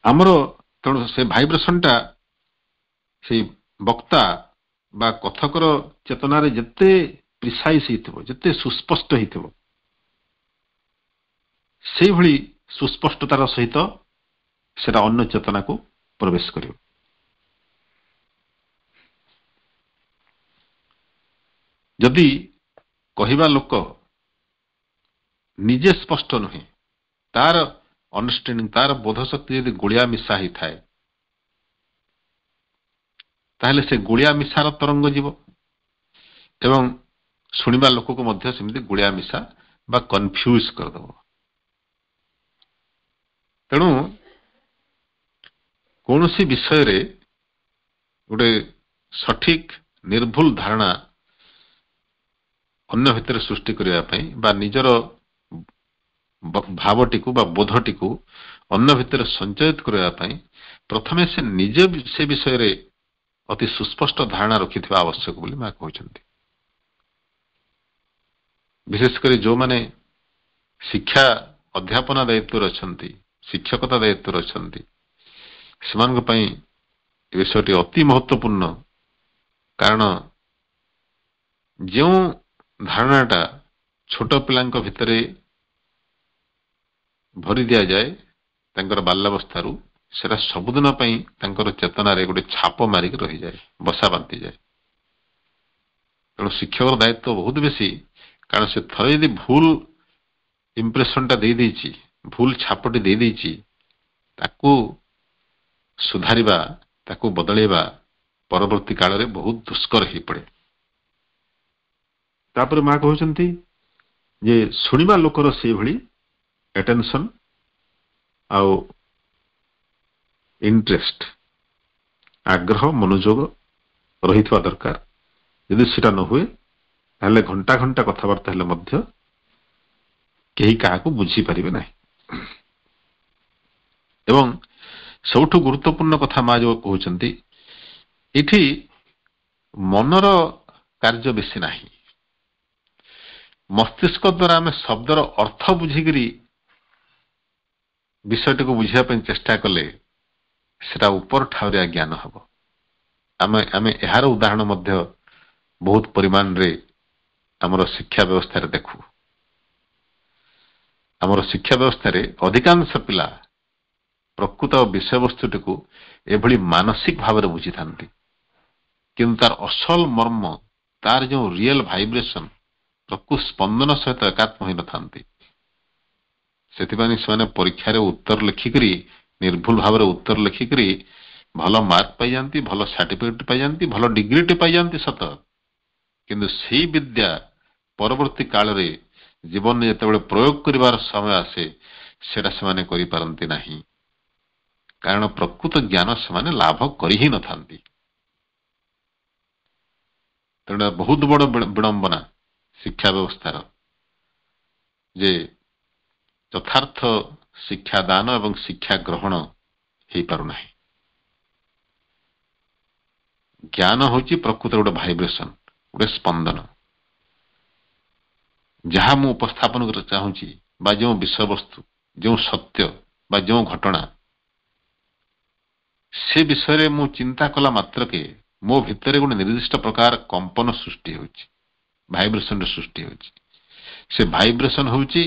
ଆମର ତେଣୁ ସେ ଭାଇବ୍ରେସନଟା ସେଇ ବକ୍ତା ବା କଥକର ଚେତନାରେ ଯେତେ ପ୍ରିସାଇଜ ହେଇଥିବ, ଯେତେ ସୁସ୍ପଷ୍ଟ ହେଇଥିବ, ସେଇଭଳି ସୁସ୍ପଷ୍ଟତାର ସହିତ ସେଟା ଅନ୍ୟ ଚେତନାକୁ ପ୍ରବେଶ କରିବ। ଯଦି କହିବା ଲୋକ ନିଜେ ସ୍ପଷ୍ଟ ନୁହେଁ, ତାର ଅଣ୍ଡରଷ୍ଟାଣ୍ଡିଂ, ତାର ବୋଧ ଶକ୍ତି ଯଦି ଗୁଳିଆ ମିଶା ହେଇଥାଏ, ତାହେଲେ ସେ ଗୁଳିଆ ମିଶାର ତରଙ୍ଗ ଯିବ ଏବଂ ଶୁଣିବା ଲୋକକୁ ମଧ୍ୟ ସେମିତି ଗୁଳିଆ ମିଶା ବା କନଫ୍ୟୁଜ କରିଦେବ। ତେଣୁ କୌଣସି ବିଷୟରେ ଗୋଟେ ସଠିକ ନିର୍ଭୁଲ ଧାରଣା ଅନ୍ୟ ଭିତରେ ସୃଷ୍ଟି କରିବା ପାଇଁ ବା ନିଜର ଭାବଟିକୁ ବା ବୋଧଟିକୁ ଅନ୍ୟ ଭିତରେ ସଞ୍ଚାଳିତ କରିବା ପାଇଁ ପ୍ରଥମେ ସେ ନିଜେ ସେ ବିଷୟରେ ଅତି ସୁସ୍ପଷ୍ଟ ଧାରଣା ରଖିଥିବା ଆବଶ୍ୟକ ବୋଲି ମା କହିଛନ୍ତି। ବିଶେଷ କରି ଯେଉଁମାନେ ଶିକ୍ଷା ଅଧ୍ୟାପନା ଦାୟିତ୍ୱରେ ଅଛନ୍ତି, ଶିକ୍ଷକତା ଦାୟିତ୍ୱରେ ଅଛନ୍ତି, ସେମାନଙ୍କ ପାଇଁ ଏ ବିଷୟଟି ଅତି ମହତ୍ୱପୂର୍ଣ୍ଣ। କାରଣ ଯେଉଁ ଧାରଣାଟା ଛୋଟ ପିଲାଙ୍କ ଭିତରେ ଭରି ଦିଆଯାଏ ତାଙ୍କର ବାଲ୍ୟାବସ୍ଥାରୁ, ସେଟା ସବୁଦିନ ପାଇଁ ତାଙ୍କର ଚେତନାରେ ଗୋଟେ ଛାପ ମାରିକି ରହିଯାଏ, ବସା ବାନ୍ଧିଯାଏ। ତେଣୁ ଶିକ୍ଷକର ଦାୟିତ୍ୱ ବହୁତ ବେଶୀ। କାରଣ ସେ ଥରେ ଯଦି ଭୁଲ ଇମ୍ପ୍ରେସନଟା ଦେଇଦେଇଛି, ଭୁଲ ଛାପଟି ଦେଇଦେଇଛି, ତାକୁ ସୁଧାରିବା, ତାକୁ ବଦଳେଇବା ପରବର୍ତ୍ତୀ କାଳରେ ବହୁତ ଦୁଷ୍କର ହେଇପଡେ। ତାପରେ ମା କହୁଛନ୍ତି ଯେ ଶୁଣିବା ଲୋକର ସେଇଭଳି ଆଟେନସନ ଆଉ ଇଣ୍ଟରେଷ୍ଟ, ଆଗ୍ରହ, ମନୋଯୋଗ ରହିଥିବା ଦରକାର। ଯଦି ସେଟା ନ ହୁଏ ତାହେଲେ ଘଣ୍ଟା ଘଣ୍ଟା କଥାବାର୍ତ୍ତା ହେଲେ ମଧ୍ୟ କେହି କାହାକୁ ବୁଝିପାରିବେ ନାହିଁ। ଏବଂ ସବୁଠୁ ଗୁରୁତ୍ୱପୂର୍ଣ୍ଣ କଥା ମା ଯୋଉ କହୁଛନ୍ତି, ଏଠି ମନର କାର୍ଯ୍ୟ ବେଶୀ ନାହିଁ। ମସ୍ତିଷ୍କ ଦ୍ୱାରା ଆମେ ଶବ୍ଦର ଅର୍ଥ ବୁଝିକିରି ବିଷୟଟିକୁ ବୁଝିବା ପାଇଁ ଚେଷ୍ଟା କଲେ ସେଟା ଉପର ଠାଉରିଆ ଜ୍ଞାନ ହେବ। ଆମେ ଏହାର ଉଦାହରଣ ମଧ୍ୟ ବହୁତ ପରିମାଣରେ ଆମର ଶିକ୍ଷା ବ୍ୟବସ୍ଥାରେ ଦେଖୁ। ଆମର ଶିକ୍ଷା ବ୍ୟବସ୍ଥାରେ ଅଧିକାଂଶ ପିଲା ପ୍ରକୃତ ବିଷୟବସ୍ତୁଟିକୁ ଏଭଳି ମାନସିକ ଭାବରେ ବୁଝିଥାନ୍ତି, କିନ୍ତୁ ତାର ଅସଲ ମର୍ମ, ତାର ଯେଉଁ ରିଏଲ ଭାଇବ୍ରେସନ, ପ୍ରକୃତ ସ୍ପନ୍ଦନ ସହିତ ଏକାତ୍ମ ହୋଇନଥାନ୍ତି। ସେଥିପାଇଁ ସେମାନେ ପରୀକ୍ଷାରେ ଉତ୍ତର ଲେଖିକରି, ନିର୍ଭୁଲ ଭାବରେ ଉତ୍ତର ଲେଖିକରି ଭଲ ମାର୍କ ପାଇଯାନ୍ତି, ଭଲ ସାର୍ଟିଫିକେଟ ପାଇଯାନ୍ତି, ଭଲ ଡିଗ୍ରୀଟେ ପାଇଯାନ୍ତି ସତ, କିନ୍ତୁ ସେଇ ବିଦ୍ୟା ପରବର୍ତ୍ତୀ କାଳରେ ଜୀବନରେ ଯେତେବେଳେ ପ୍ରୟୋଗ କରିବାର ସମୟ ଆସେ ସେଟା ସେମାନେ କରିପାରନ୍ତି ନାହିଁ। କାରଣ ପ୍ରକୃତ ଜ୍ଞାନ ସେମାନେ ଲାଭ କରି ହିଁ ନଥାନ୍ତି। ତେଣୁ ବହୁତ ବଡ଼ ବିଡ଼ମ୍ବନା ଶିକ୍ଷା ବ୍ୟବସ୍ଥାର ଯେ ଯଥାର୍ଥ ଶିକ୍ଷାଦାନ ଏବଂ ଶିକ୍ଷା ଗ୍ରହଣ ହେଇପାରୁନାହିଁ। ଜ୍ଞାନ ହେଉଛି ପ୍ରକୃତ ଗୋଟେ ଭାଇବ୍ରେସନ, ଗୋଟେ ସ୍ପନ୍ଦନ। ଯାହା ମୁଁ ଉପସ୍ଥାପନ କରିବାକୁ ଚାହୁଁଛି ବା ଯେଉଁ ବିଷୟବସ୍ତୁ, ଯେଉଁ ସତ୍ୟ ବା ଯେଉଁ ଘଟଣା, ସେ ବିଷୟରେ ମୁଁ ଚିନ୍ତା କଲା ମାତ୍ରକେ ମୋ ଭିତରେ ଗୋଟେ ନିର୍ଦ୍ଦିଷ୍ଟ ପ୍ରକାର କମ୍ପନ ସୃଷ୍ଟି ହେଉଛି, ଭାଇବ୍ରେସନ ସୃଷ୍ଟି ହେଉଛି। ସେ ଭାଇବ୍ରେସନ ହେଉଛି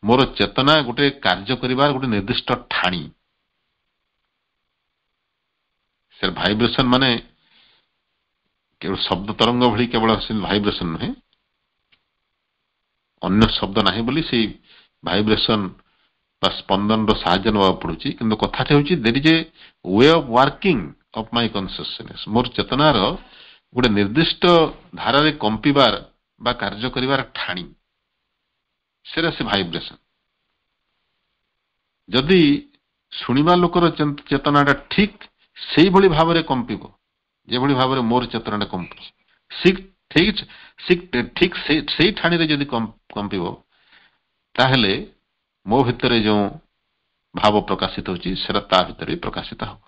ମୋର ଚେତନା ଗୋଟେ କାର୍ଯ୍ୟ କରିବାର ଗୋଟେ ନିର୍ଦ୍ଦିଷ୍ଟ ଠାଣି। ସେ ଭାଇବ୍ରେସନ ମାନେ କେବଳ ଶବ୍ଦ ତରଙ୍ଗ ଭଳି କେବଳ ଭାଇବ୍ରେସନ ନୁହେଁ, ଅନ୍ୟ ଶବ୍ଦ ନାହିଁ ବୋଲି ସେଇ ଭାଇବ୍ରେସନ ବା ସ୍ପନ୍ଦନର ସାହାଯ୍ୟ ନେବାକୁ ପଡୁଛି। କିନ୍ତୁ କଥାଟା ହେଉଛି there is a way of working of my consciousness. ମୋର ଚେତନାର ଗୋଟେ ନିର୍ଦ୍ଦିଷ୍ଟ ଧାରାରେ କମ୍ପିବାର ବା କାର୍ଯ୍ୟ କରିବାର ଠାଣି, ସେଟା ସେ ଭାଇବ୍ରେସନ। ଯଦି ଶୁଣିବା ଲୋକର ଚେତନାଟା ଠିକ ସେଇଭଳି ଭାବରେ କମ୍ପିବ, ଯେଭଳି ଭାବରେ ମୋର ଚେତନାଟା କମ୍ପୁଛି, ଠିକ ସେଇ ଠାଣିରେ ଯଦି କମ୍ପିବ, ତାହେଲେ ମୋ ଭିତରେ ଯେଉଁ ଭାବ ପ୍ରକାଶିତ ହେଉଛି ସେଟା ତା ଭିତରେ ବି ପ୍ରକାଶିତ ହେବ।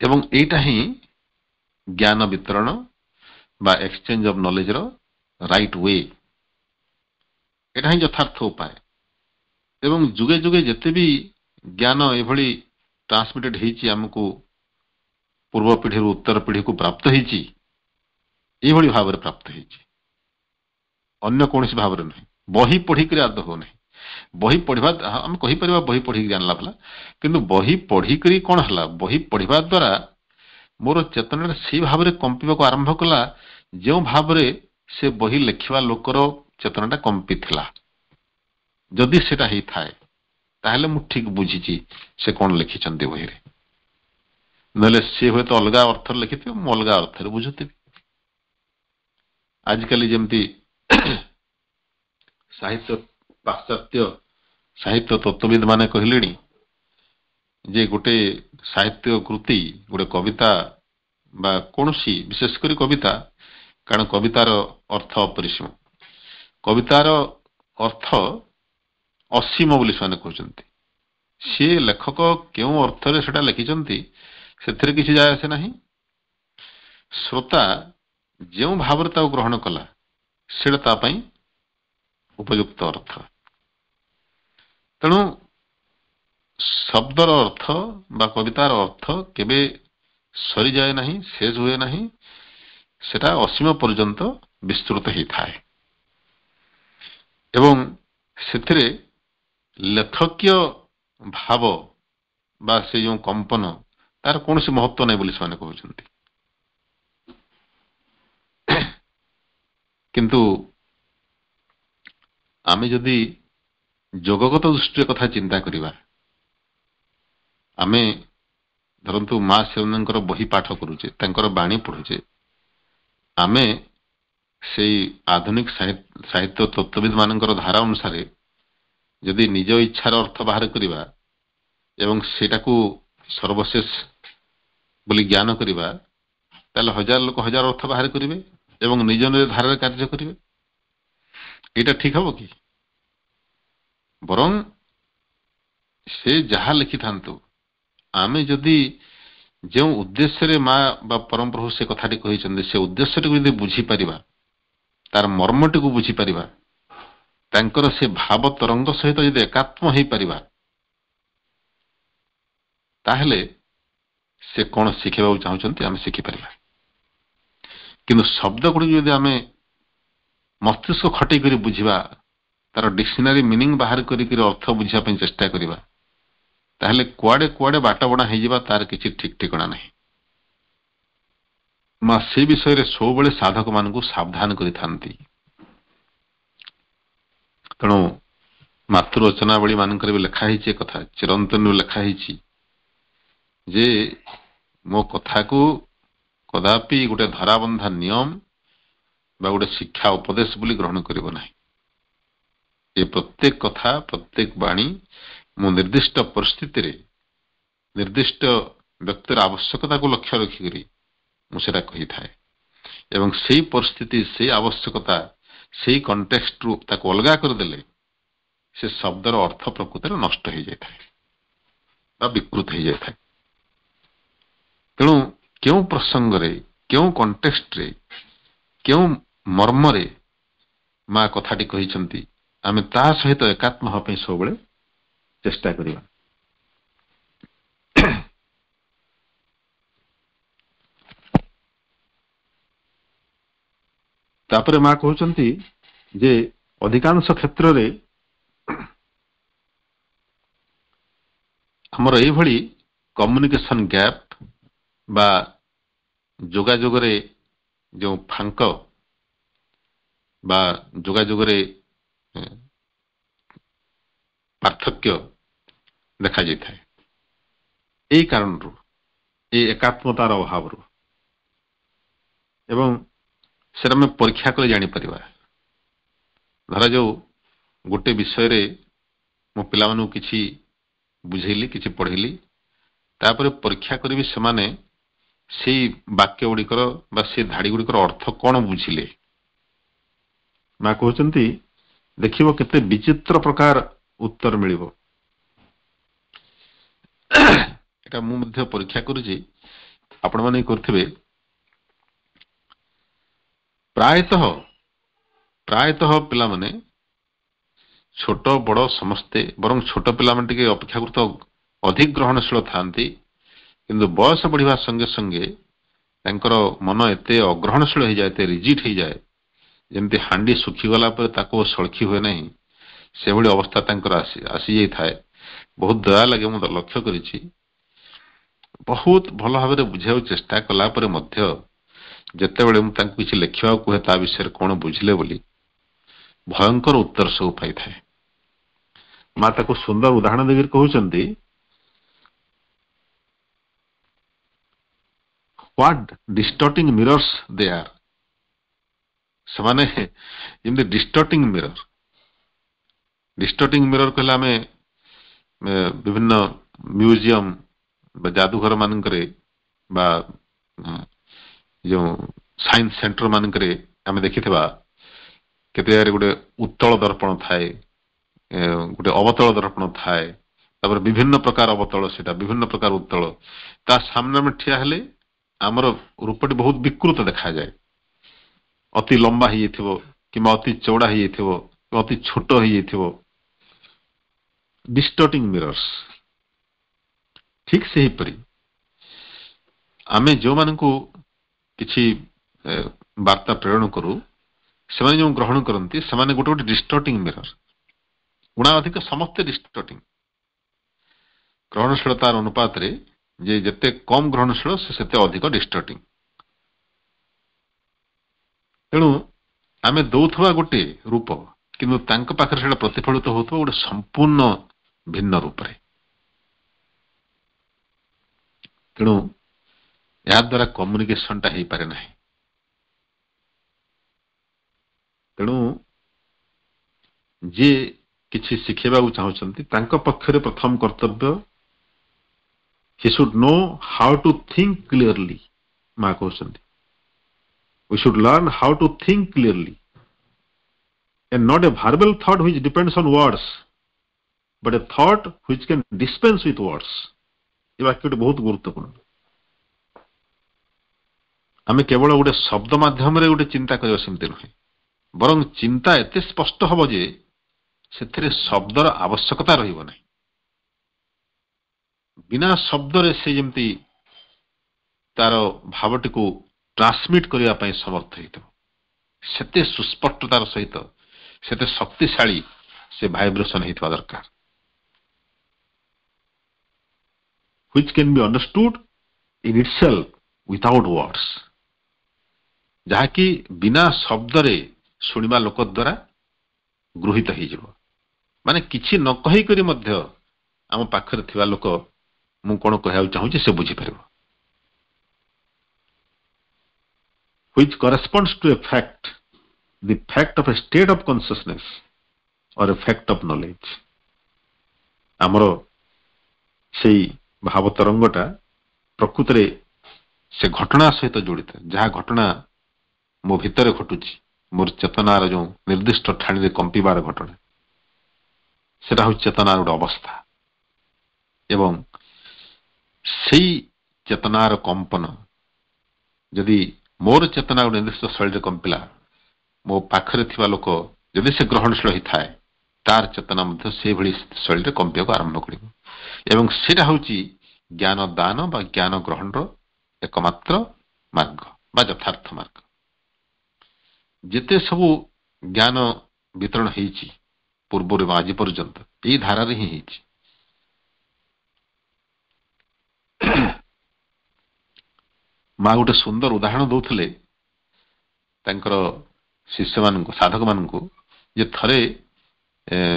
ଏବଂ ଏଇଟା ହିଁ ଜ୍ଞାନ ବିତରଣ ବା ଏକ୍ସଚେଞ୍ଜ ଅଫ ନଲେଜ ର ରାଇଟ୍ ୱେ, ଏଟା ହିଁ ଯଥାର୍ଥ ଉପାୟ। ଏବଂ ଯୁଗେ ଯୁଗେ ଯେତେ ବି ଜ୍ଞାନ ଏଭଳି ଟ୍ରାନ୍ସମିଟେଡ ହେଇଛି, ଆମକୁ ପୂର୍ବ ପିଢ଼ିରୁ ଉତ୍ତର ପିଢ଼ିକୁ ପ୍ରାପ୍ତ ହେଇଛି, ଏଇଭଳି ଭାବରେ ପ୍ରାପ୍ତ ହେଇଛି, ଅନ୍ୟ କୌଣସି ଭାବରେ ନୁହେଁ। ବହି ପଢିକରି ଆଦୌ ହଉନାହିଁ। ବହି ପଢିବା ଆମେ କହିପାରିବା ବହି ପଢିକି ଜ୍ଞାନ ଲାଭ ହେଲା, କିନ୍ତୁ ବହି ପଢିକରି କଣ ହେଲା? ବହି ପଢିବା ଦ୍ୱାରା ମୋର ଚେତନାଟା ସେଇ ଭାବରେ କମ୍ପିବାକୁ ଆରମ୍ଭ କଲା ଯେଉଁ ଭାବରେ ସେ ବହି ଲେଖିବା ଲୋକର ଚେତନାଟା କମ୍ପିଥିଲା। ଯଦି ସେଟା ହେଇଥାଏ ତାହେଲେ ମୁଁ ଠିକ ବୁଝିଛି ସେ କଣ ଲେଖିଛନ୍ତି ବହିରେ, ନହେଲେ ସେ ହୁଏତ ଅଲଗା ଅର୍ଥରେ ଲେଖିଥିବେ, ମୁଁ ଅଲଗା ଅର୍ଥରେ ବୁଝୁଥିବି। ଆଜିକାଲି ଯେମିତି ସାହିତ୍ୟ, ପାଶ୍ଚାତ୍ୟ ସାହିତ୍ୟ ତତ୍ତ୍ୱବିଦ ମାନେ କହିଲେଣି ଯେ ଗୋଟେ ସାହିତ୍ୟ କୃତି, ଗୋଟେ କବିତା ବା କୌଣସି ବିଶେଷ କରି କବିତା, କାରଣ କବିତାର ଅର୍ଥ ଅପରିସୀମ, କବିତାର ଅର୍ଥ ଅସୀମ ବୋଲି ସେମାନେ କହୁଛନ୍ତି। ସେ ଲେଖକ କେଉଁ ଅର୍ଥରେ ସେଟା ଲେଖିଛନ୍ତି ସେଥିରେ କିଛି ଯାଏ ଆସେ ନାହିଁ। ଶ୍ରୋତା ଯେଉଁ ଭାବରେ ତାକୁ ଗ୍ରହଣ କଲା ସେଇଟା ତା ପାଇଁ ଉପଯୁକ୍ତ ଅର୍ଥ। ତେଣୁ ଶବ୍ଦର ଅର୍ଥ ବା କବିତାର ଅର୍ଥ କେବେ ସରିଯାଏ ନାହିଁ, ଶେଷ ହୁଏ ନାହିଁ, ସେଟା ଅସୀମ ପର୍ଯ୍ୟନ୍ତ ବିସ୍ତୃତ ହେଇଥାଏ। ଏବଂ ସେଥିରେ ଲେଖକୀୟ ଭାବ ବା ସେ ଯେଉଁ କମ୍ପନ, ତାର କୌଣସି ମହତ୍ଵ ନାହିଁ ବୋଲି ସେମାନେ କହୁଛନ୍ତି। କିନ୍ତୁ ଆମେ ଯଦି ଯୋଗଗତ ଦୃଷ୍ଟିର କଥା ଚିନ୍ତା କରିବା, ଆମେ ଧରନ୍ତୁ ମା ଶିବାନନ୍ଦଙ୍କର ବହି ପାଠ କରୁଛେ, ତାଙ୍କର ବାଣୀ ପଢୁଛେ, ଆମେ ସେଇ ଆଧୁନିକ ସାହିତ୍ୟ ତତ୍ତ୍ୱବିଦ ମାନଙ୍କର ଧାରା ଅନୁସାରେ ଯଦି ନିଜ ଇଚ୍ଛାର ଅର୍ଥ ବାହାର କରିବା ଏବଂ ସେଇଟାକୁ ସର୍ବଶେଷ ବୋଲି ଜ୍ଞାନ କରିବା, ତାହେଲେ ହଜାର ଲୋକ ହଜାର ଅର୍ଥ ବାହାର କରିବେ ଏବଂ ନିଜ ନିଜ ଧାରାରେ କାର୍ଯ୍ୟ କରିବେ। ଏଇଟା ଠିକ ହବ କି? ବରଂ ସେ ଯାହା ଲେଖିଥାନ୍ତୁ, ଆମେ ଯଦି ଯେଉଁ ଉଦ୍ଦେଶ୍ୟରେ ମା ବା ପରମପ୍ରଭୁ ସେ କଥାଟି କହିଛନ୍ତି, ସେ ଉଦ୍ଦେଶ୍ୟଟିକୁ ଯଦି ବୁଝିପାରିବା, ତାର ମର୍ମଟିକୁ ବୁଝିପାରିବା, ତାଙ୍କର ସେ ଭାବ ତରଙ୍ଗ ସହିତ ଯଦି ଏକାତ୍ମ ହେଇପାରିବା, ତାହେଲେ ସେ କଣ ଶିଖେଇବାକୁ ଚାହୁଁଛନ୍ତି ଆମେ ଶିଖିପାରିବା। କିନ୍ତୁ ଶବ୍ଦ ଗୁଡ଼ିକୁ ଯଦି ଆମେ ମସ୍ତିଷ୍କ ଖଟେଇ କରି ବୁଝିବା, ତାର ଡିକ୍ସନାରୀ ମିନିଂ ବାହାର କରିକି ଅର୍ଥ ବୁଝିବା ପାଇଁ ଚେଷ୍ଟା କରିବା, ତାହେଲେ କୁଆଡେ କୁଆଡେ ବାଟବଣା ହେଇଯିବା ତାର କିଛି ଠିକ ଠିକଣା ନାହିଁ। ମା ସେ ବିଷୟରେ ସବୁବେଳେ ସାଧକ ମାନଙ୍କୁ ସାବଧାନ କରିଥାନ୍ତି। ତେଣୁ ମାତୃରଚନାବଳୀ ମାନଙ୍କରେ ବି ଲେଖା ହେଇଛି, କଥା ଚିରନ୍ତନରୁ ଲେଖା ହେଇଛି ଯେ ମୋ କଥାକୁ କଦାପି ଗୋଟେ ଧରାବନ୍ଧା ନିୟମ ବା ଗୋଟେ ଶିକ୍ଷା ଉପଦେଶ ବୋଲି ଗ୍ରହଣ କରିବ ନାହିଁ। ଏ ପ୍ରତ୍ୟେକ କଥା, ପ୍ରତ୍ୟେକ ବାଣୀ ମୁଁ ନିର୍ଦ୍ଦିଷ୍ଟ ପରିସ୍ଥିତିରେ, ନିର୍ଦ୍ଦିଷ୍ଟ ବ୍ୟକ୍ତିର ଆବଶ୍ୟକତାକୁ ଲକ୍ଷ୍ୟ ରଖିକରି ମୁଁ ସେଟା କହିଥାଏ ଏବଂ ସେଇ ପରିସ୍ଥିତି, ସେଇ ଆବଶ୍ୟକତା, ସେଇ କଣ୍ଟେକ୍ସଟରୁ ତାକୁ ଅଲଗା କରିଦେଲେ ସେ ଶବ୍ଦର ଅର୍ଥ ପ୍ରକୃତରେ ନଷ୍ଟ ହେଇଯାଇଥାଏ ବା ବିକୃତ ହେଇଯାଇଥାଏ। ତେଣୁ କେଉଁ ପ୍ରସଙ୍ଗରେ, କେଉଁ କଣ୍ଟେକ୍ସଟରେ, କେଉଁ ମର୍ମରେ ମା କଥାଟି କହିଛନ୍ତି, ଆମେ ତା ସହିତ ଏକାତ୍ମ ହେବା ପାଇଁ ସବୁବେଳେ ଚେଷ୍ଟା କରିବା। ତାପରେ ମା କହୁଛନ୍ତି ଯେ ଅଧିକାଂଶ କ୍ଷେତ୍ରରେ ଆମର ଏଇଭଳି କମ୍ୟୁନିକେସନ ଗ୍ୟାପ୍ ବା ଯୋଗାଯୋଗରେ ଯେଉଁ ଫାଙ୍କ ବା ଯୋଗାଯୋଗରେ ପାର୍ଥକ୍ୟ ଦେଖାଯାଇଥାଏ। এই କାରଣରୁ, এই ଏକାତ୍ମତାର ଅଭାବରୁ, ଏବଂ ସେଟା ଆମେ ପରୀକ୍ଷା କରି ଜାଣିପାରିବା। ଧରାଯାଉ ଗୋଟେ ବିଷୟରେ ମୁଁ ପିଲାମାନଙ୍କୁ କିଛି ବୁଝେଇଲି, କିଛି ପଢେଇଲି, ତାପରେ ପରୀକ୍ଷା କରିବି ସେମାନେ ସେଇ ବାକ୍ୟ ଗୁଡ଼ିକର ବା ସେଇ ଧାଡି ଗୁଡ଼ିକର ଅର୍ଥ କଣ ବୁଝିଲେ। ମା କହୁଛନ୍ତି ଦେଖିବ କେତେ ବିଚିତ୍ର ପ୍ରକାର ଉତ୍ତର ମିଳିବ। ଏଟା ମୁଁ ମଧ୍ୟ ପରୀକ୍ଷା କରୁଛି ଆପଣମାନେ କରୁଥିବେ ପ୍ରାୟତଃ ପିଲାମାନେ ଛୋଟ ବଡ଼ ସମସ୍ତେ ବରଂ ଛୋଟ ପିଲାମାନେ ଟିକେ ଅପେକ୍ଷାକୃତ ଅଧିକ ଗ୍ରହଣଶୀଳ ଥାନ୍ତି, କିନ୍ତୁ ବୟସ ବଢିବା ସଙ୍ଗେ ସଙ୍ଗେ ତାଙ୍କର ମନ ଏତେ ଅଗ୍ରହଣଶୀଳ ହେଇଯାଏ, ଏତେ ରିଜିଡ୍ ହେଇଯାଏ, ଯେମିତି ହାଣ୍ଡି ଶୁଖିଗଲା ପରେ ତାକୁ ସଳଖି ହୁଏ ନାହିଁ, ସେଭଳି ଅବସ୍ଥା ତାଙ୍କର ଆସିଯାଇଥାଏ। ବହୁତ ଦୟା ଲାଗେ, ମୁଁ ଲକ୍ଷ୍ୟ କରିଛି। ବହୁତ ଭଲ ଭାବରେ ବୁଝିବାକୁ ଚେଷ୍ଟା କଲା ପରେ ମଧ୍ୟ ଯେତେବେଳେ ମୁଁ ତାଙ୍କୁ କିଛି ଲେଖିବାକୁ କୁହେ ତା ବିଷୟରେ କଣ ବୁଝିଲେ ବୋଲି, ଭୟଙ୍କର ଉତ୍ତର ସବୁ ପାଇଥାଏ। ମା ତାକୁ ସୁନ୍ଦର ଉଦାହରଣ ଦେଇକି କହୁଛନ୍ତି, ହ୍ୱାଟ ଡିଷ୍ଟର୍ଟିଂ ମିରର୍ସ ଦେ ଆର୍। ସେମାନେ ଯେମିତି ଡିଷ୍ଟର୍ଟିଂ ମିରର କହିଲେ ଆମେ ବିଭିନ୍ନ ମ୍ୟୁଜିୟମ ବା ଯାଦୁଘର ମାନଙ୍କରେ ବା ଯେଉଁ ସାଇନ୍ସ ସେଣ୍ଟର ମାନଙ୍କରେ ଆମେ ଦେଖିଥିବା କେତେ ଜାଗାରେ ଗୋଟେ ଉତ୍ତଳ ଦର୍ପଣ ଥାଏ, ଗୋଟେ ଅବତଳ ଦର୍ପଣ ଥାଏ, ତାପରେ ବିଭିନ୍ନ ପ୍ରକାର ଅବତଳ, ସେଟା ବିଭିନ୍ନ ପ୍ରକାର ଉତ୍ତଳ। ତା ସାମ୍ନା ଆମେ ଠିଆ ହେଲେ ଆମର ରୂପଟି ବହୁତ ବିକୃତ ଦେଖାଯାଏ, ଅତି ଲମ୍ବା ହେଇଯାଇଥିବ କିମ୍ବା ଅତି ଚଉଡା ହେଇଯାଇଥିବ, ଅତି ଛୋଟ ହେଇଯାଇଥିବ। ଡିଷ୍ଟର୍ଟିଂ ମିରର୍ସ। ଠିକ ସେହିପରି ଆମେ ଯେଉଁମାନଙ୍କୁ କିଛି ବାର୍ତ୍ତା ପ୍ରେରଣ କରୁ, ସେମାନେ ଯେଉଁ ଗ୍ରହଣ କରନ୍ତି ସେମାନେ ଗୋଟେ ଗୋଟେ ଡିଷ୍ଟର୍ଟିଂ ମିରର। ଗୁଣା ଅଧିକ ସମସ୍ତେ ଡିଷ୍ଟର୍ଟିଂ। ଗ୍ରହଣଶୀଳତାର ଅନୁପାତରେ ଯେ ଯେତେ କମ ଗ୍ରହଣଶୀଳ ସେ ସେତେ ଅଧିକ ଡିଷ୍ଟର୍ଟିଂ। ତେଣୁ ଆମେ ଦଉଥିବା ଗୋଟେ ରୂପ, କିନ୍ତୁ ତାଙ୍କ ପାଖରେ ସେଟା ପ୍ରତିଫଳିତ ହେଉଥିବା ଗୋଟେ ସମ୍ପୂର୍ଣ୍ଣ ଭିନ୍ନ ରୂପରେ। ତେଣୁ ଏହା ଦ୍ୱାରା କମ୍ୟୁନିକେସନଟା ହେଇପାରେ ନାହିଁ। ତେଣୁ ଯିଏ କିଛି ଶିଖେଇବାକୁ ଚାହୁଁଛନ୍ତି ତାଙ୍କ ପକ୍ଷରେ ପ୍ରଥମ କର୍ତ୍ତବ୍ୟ, he should know how to think clearly। ମା କହୁଛନ୍ତି we should learn how to think clearly and not a verbal thought which depends on words but a thought which can dispense with words। ଏ ବାକ୍ୟଟି ବହୁତ ଗୁରୁତ୍ୱପୂର୍ଣ୍ଣ। ଆମେ କେବଳ ଗୋଟେ ଶବ୍ଦ ମାଧ୍ୟମରେ ଗୋଟେ ଚିନ୍ତା କରିବା ସେମିତି ନୁହେଁ, ବରଂ ଚିନ୍ତା ଏତେ ସ୍ପଷ୍ଟ ହବ ଯେ ସେଥିରେ ଶବ୍ଦର ଆବଶ୍ୟକତା ରହିବ ନାହିଁ। ବିନା ଶବ୍ଦରେ ସେ ଯେମିତି ତାର ଭାବଟିକୁ ଟ୍ରାନ୍ସମିଟ କରିବା ପାଇଁ ସମର୍ଥ ହେଇଥିବ, ସେତେ ସୁସ୍ପଷ୍ଟତାର ସହିତ, ସେତେ ଶକ୍ତିଶାଳୀ ସେ ଭାଇବ୍ରେସନ ହେଇଥିବା ଦରକାର। which can be understood in itself without words। ଯାହାକି ବିନା ଶବ୍ଦରେ ଶୁଣିବା ଲୋକ ଦ୍ୱାରା ଗୃହୀତ ହେଇଯିବ। ମାନେ କିଛି ନ କହିକରି ମଧ୍ୟ ଆମ ପାଖରେ ଥିବା ଲୋକ ମୁଁ କଣ କହିବାକୁ ଚାହୁଁଛି ସେ ବୁଝିପାରିବ। which corresponds to a fact, the fact of a state of consciousness or a fact of knowledge। ଆମର ସେଇ ଭାବ ତରଙ୍ଗଟା ପ୍ରକୃତରେ ସେ ଘଟଣା ସହିତ ଜଡ଼ିତ, ଯାହା ଘଟଣା ମୋ ଭିତରେ ଘଟୁଛି, ମୋର ଚେତନାର ଯେଉଁ ନିର୍ଦ୍ଦିଷ୍ଟ ଠାଣିରେ କମ୍ପିବାର ଘଟଣା, ସେଟା ହେଉଛି ଚେତନାର ଗୋଟେ ଅବସ୍ଥା। ଏବଂ ସେଇ ଚେତନାର କମ୍ପନ ଯଦି ମୋର ଚେତନା ଗୋଟେ ନିର୍ଦ୍ଦିଷ୍ଟ ଶୈଳୀରେ କମ୍ପିଲା, ମୋ ପାଖରେ ଥିବା ଲୋକ ଯଦି ସେ ଗ୍ରହଣଶୀଳ ହେଇଥାଏ, ତାର ଚେତନା ମଧ୍ୟ ସେଇଭଳି ଶୈଳୀରେ କମ୍ପିବାକୁ ଆରମ୍ଭ କରିବ। ଏବଂ ସେଇଟା ହେଉଛି ଜ୍ଞାନ ଦାନ ବା ଜ୍ଞାନ ଗ୍ରହଣର ଏକମାତ୍ର ମାର୍ଗ ବା ଯଥାର୍ଥ ମାର୍ଗ। ଯେତେ ସବୁ ଜ୍ଞାନ ବିତରଣ ହେଇଛି ପୂର୍ବରୁ ଏବଂ ଆଜି ପର୍ଯ୍ୟନ୍ତ ଏଇ ଧାରାରେ ହିଁ ହେଇଛି। ମା ଗୋଟେ ସୁନ୍ଦର ଉଦାହରଣ ଦଉଥିଲେ ତାଙ୍କର ଶିଷ୍ୟମାନଙ୍କୁ, ସାଧକମାନଙ୍କୁ, ଯେ ଥରେ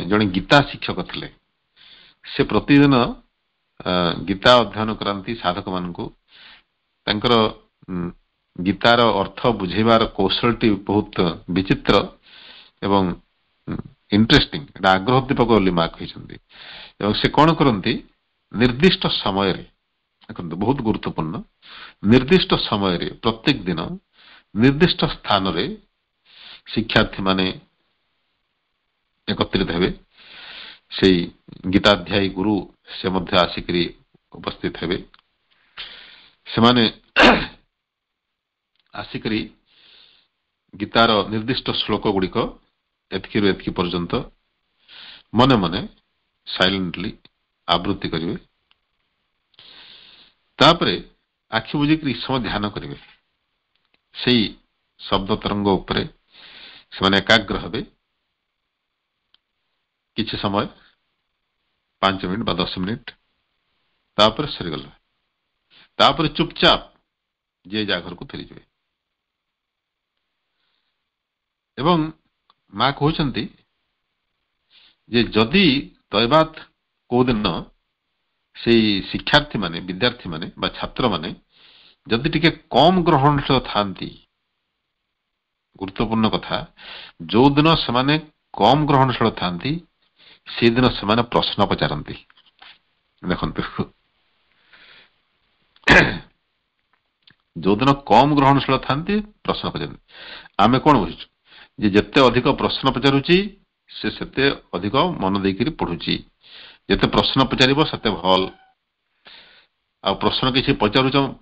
ଜଣେ ଗୀତା ଶିକ୍ଷକ ଥିଲେ। ସେ ପ୍ରତିଦିନ ଗୀତା ଅଧ୍ୟୟନ କରାନ୍ତି ସାଧକମାନଙ୍କୁ। ତାଙ୍କର ଗୀତାର ଅର୍ଥ ବୁଝେଇବାର କୌଶଳଟି ବହୁତ ବିଚିତ୍ର ଏବଂ ଇଣ୍ଟରେଷ୍ଟିଂ, ଏଟା ଆଗ୍ରହ ଦୀପକ ବୋଲି ମା କହିଛନ୍ତି। ଏବଂ ସେ କଣ କରନ୍ତି, ନିର୍ଦ୍ଦିଷ୍ଟ ସମୟରେ, ଦେଖନ୍ତୁ ବହୁତ ଗୁରୁତ୍ୱପୂର୍ଣ୍ଣ, ନିର୍ଦ୍ଦିଷ୍ଟ ସମୟରେ ପ୍ରତ୍ୟେକ ଦିନ ନିର୍ଦ୍ଦିଷ୍ଟ ସ୍ଥାନରେ ଶିକ୍ଷାର୍ଥୀମାନେ ଏକତ୍ରିତ ହେବେ। ସେଇ ଗୀତାଧ୍ୟାୟୀ ଗୁରୁ ସେ ମଧ୍ୟ ଆସିକରି ଉପସ୍ଥିତ ହେବେ। ସେମାନେ ଆସିକରି ଗୀତାର ନିର୍ଦ୍ଦିଷ୍ଟ ଶ୍ଲୋକ ଗୁଡିକ ଏତିକିରୁ ଏତିକି ପର୍ଯ୍ୟନ୍ତ ମନେ ମନେ ସାଇଲେଣ୍ଟଲି ଆବୃତ୍ତି କରିବେ। ତାପରେ ଆଖି ବୁଜିକରି ସମୟ ଧ୍ୟାନ କରିବେ। ସେଇ ଶବ୍ଦ ତରଙ୍ଗ ଉପରେ ସେମାନେ ଏକାଗ୍ର ହେବେ। କିଛି ସମୟ 5 ମିନିଟ୍ ବା 10 ମିନିଟ୍, ତାପରେ ସରିଗଲା। ତାପରେ ଚୁପଚାପ ଯିଏ ଯା ଘରକୁ ଫେରିଯିବେ। ଏବଂ ମା କହୁଛନ୍ତି ଯେ ଯଦି ତୈବାତ କୋଉଦିନ ସେଇ ଶିକ୍ଷାର୍ଥୀମାନେ, ବିଦ୍ୟାର୍ଥୀମାନେ ବା ଛାତ୍ରମାନେ ଯଦି ଟିକେ କମ ଗ୍ରହଣଶୀଳ ଥାନ୍ତି, ଗୁରୁତ୍ୱପୂର୍ଣ୍ଣ କଥା, ଯୋଉଦିନ ସେମାନେ କମ ଗ୍ରହଣଶୀଳ ଥାନ୍ତି ସେଦିନ ସେମାନେ ପ୍ରଶ୍ନ ପଚାରନ୍ତି। ଦେଖନ୍ତୁ, ଯୋଉଦିନ କମ ଗ୍ରହଣଶୀଳ ଥାନ୍ତି ପ୍ରଶ୍ନ ପଚାରନ୍ତି। ଆମେ କଣ ବୁଝୁଛୁ ଯେ ଯେତେ ଅଧିକ ପ୍ରଶ୍ନ ପଚାରୁଛି ସେ ସେତେ ଅଧିକ ମନ ଦେଇକରି ପଢୁଛି। ଯେତେ ପ୍ରଶ୍ନ ପଚାରିବ ସେତେ ଭଲ। ଆଉ ପ୍ରଶ୍ନ କିଛି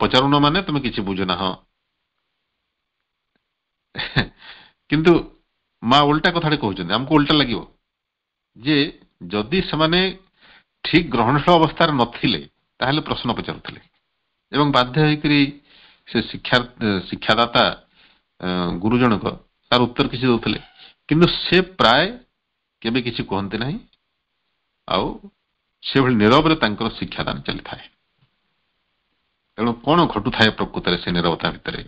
ପଚାରୁନ ମାନେ ତମେ କିଛି ବୁଝୁନାହ। କିନ୍ତୁ ମା ଓଲଟା କଥାଟେ କହୁଛନ୍ତି, ଆମକୁ ଓଲଟା ଲାଗିବ ଯେ ଯଦି ସେମାନେ ଠିକ ଗ୍ରହଣଶୀଳ ଅବସ୍ଥାରେ ନଥିଲେ ତାହେଲେ ପ୍ରଶ୍ନ ପଚାରୁଥିଲେ ଏବଂ ବାଧ୍ୟ ହେଇକରି ସେ ଶିକ୍ଷାଦାତା ଗୁରୁଜଣକ ତାର ଉତ୍ତର କିଛି ଦଉଥିଲେ। କିନ୍ତୁ ସେ ପ୍ରାୟ କେବେ କିଛି କୁହନ୍ତି ନାହିଁ ଆଉ ସେଭଳି ନୀରବରେ ତାଙ୍କର ଶିକ୍ଷାଦାନ ଚାଲିଥାଏ। ତେଣୁ କଣ ଘଟୁଥାଏ ପ୍ରକୃତରେ ସେ ନୀରବତା ଭିତରେ?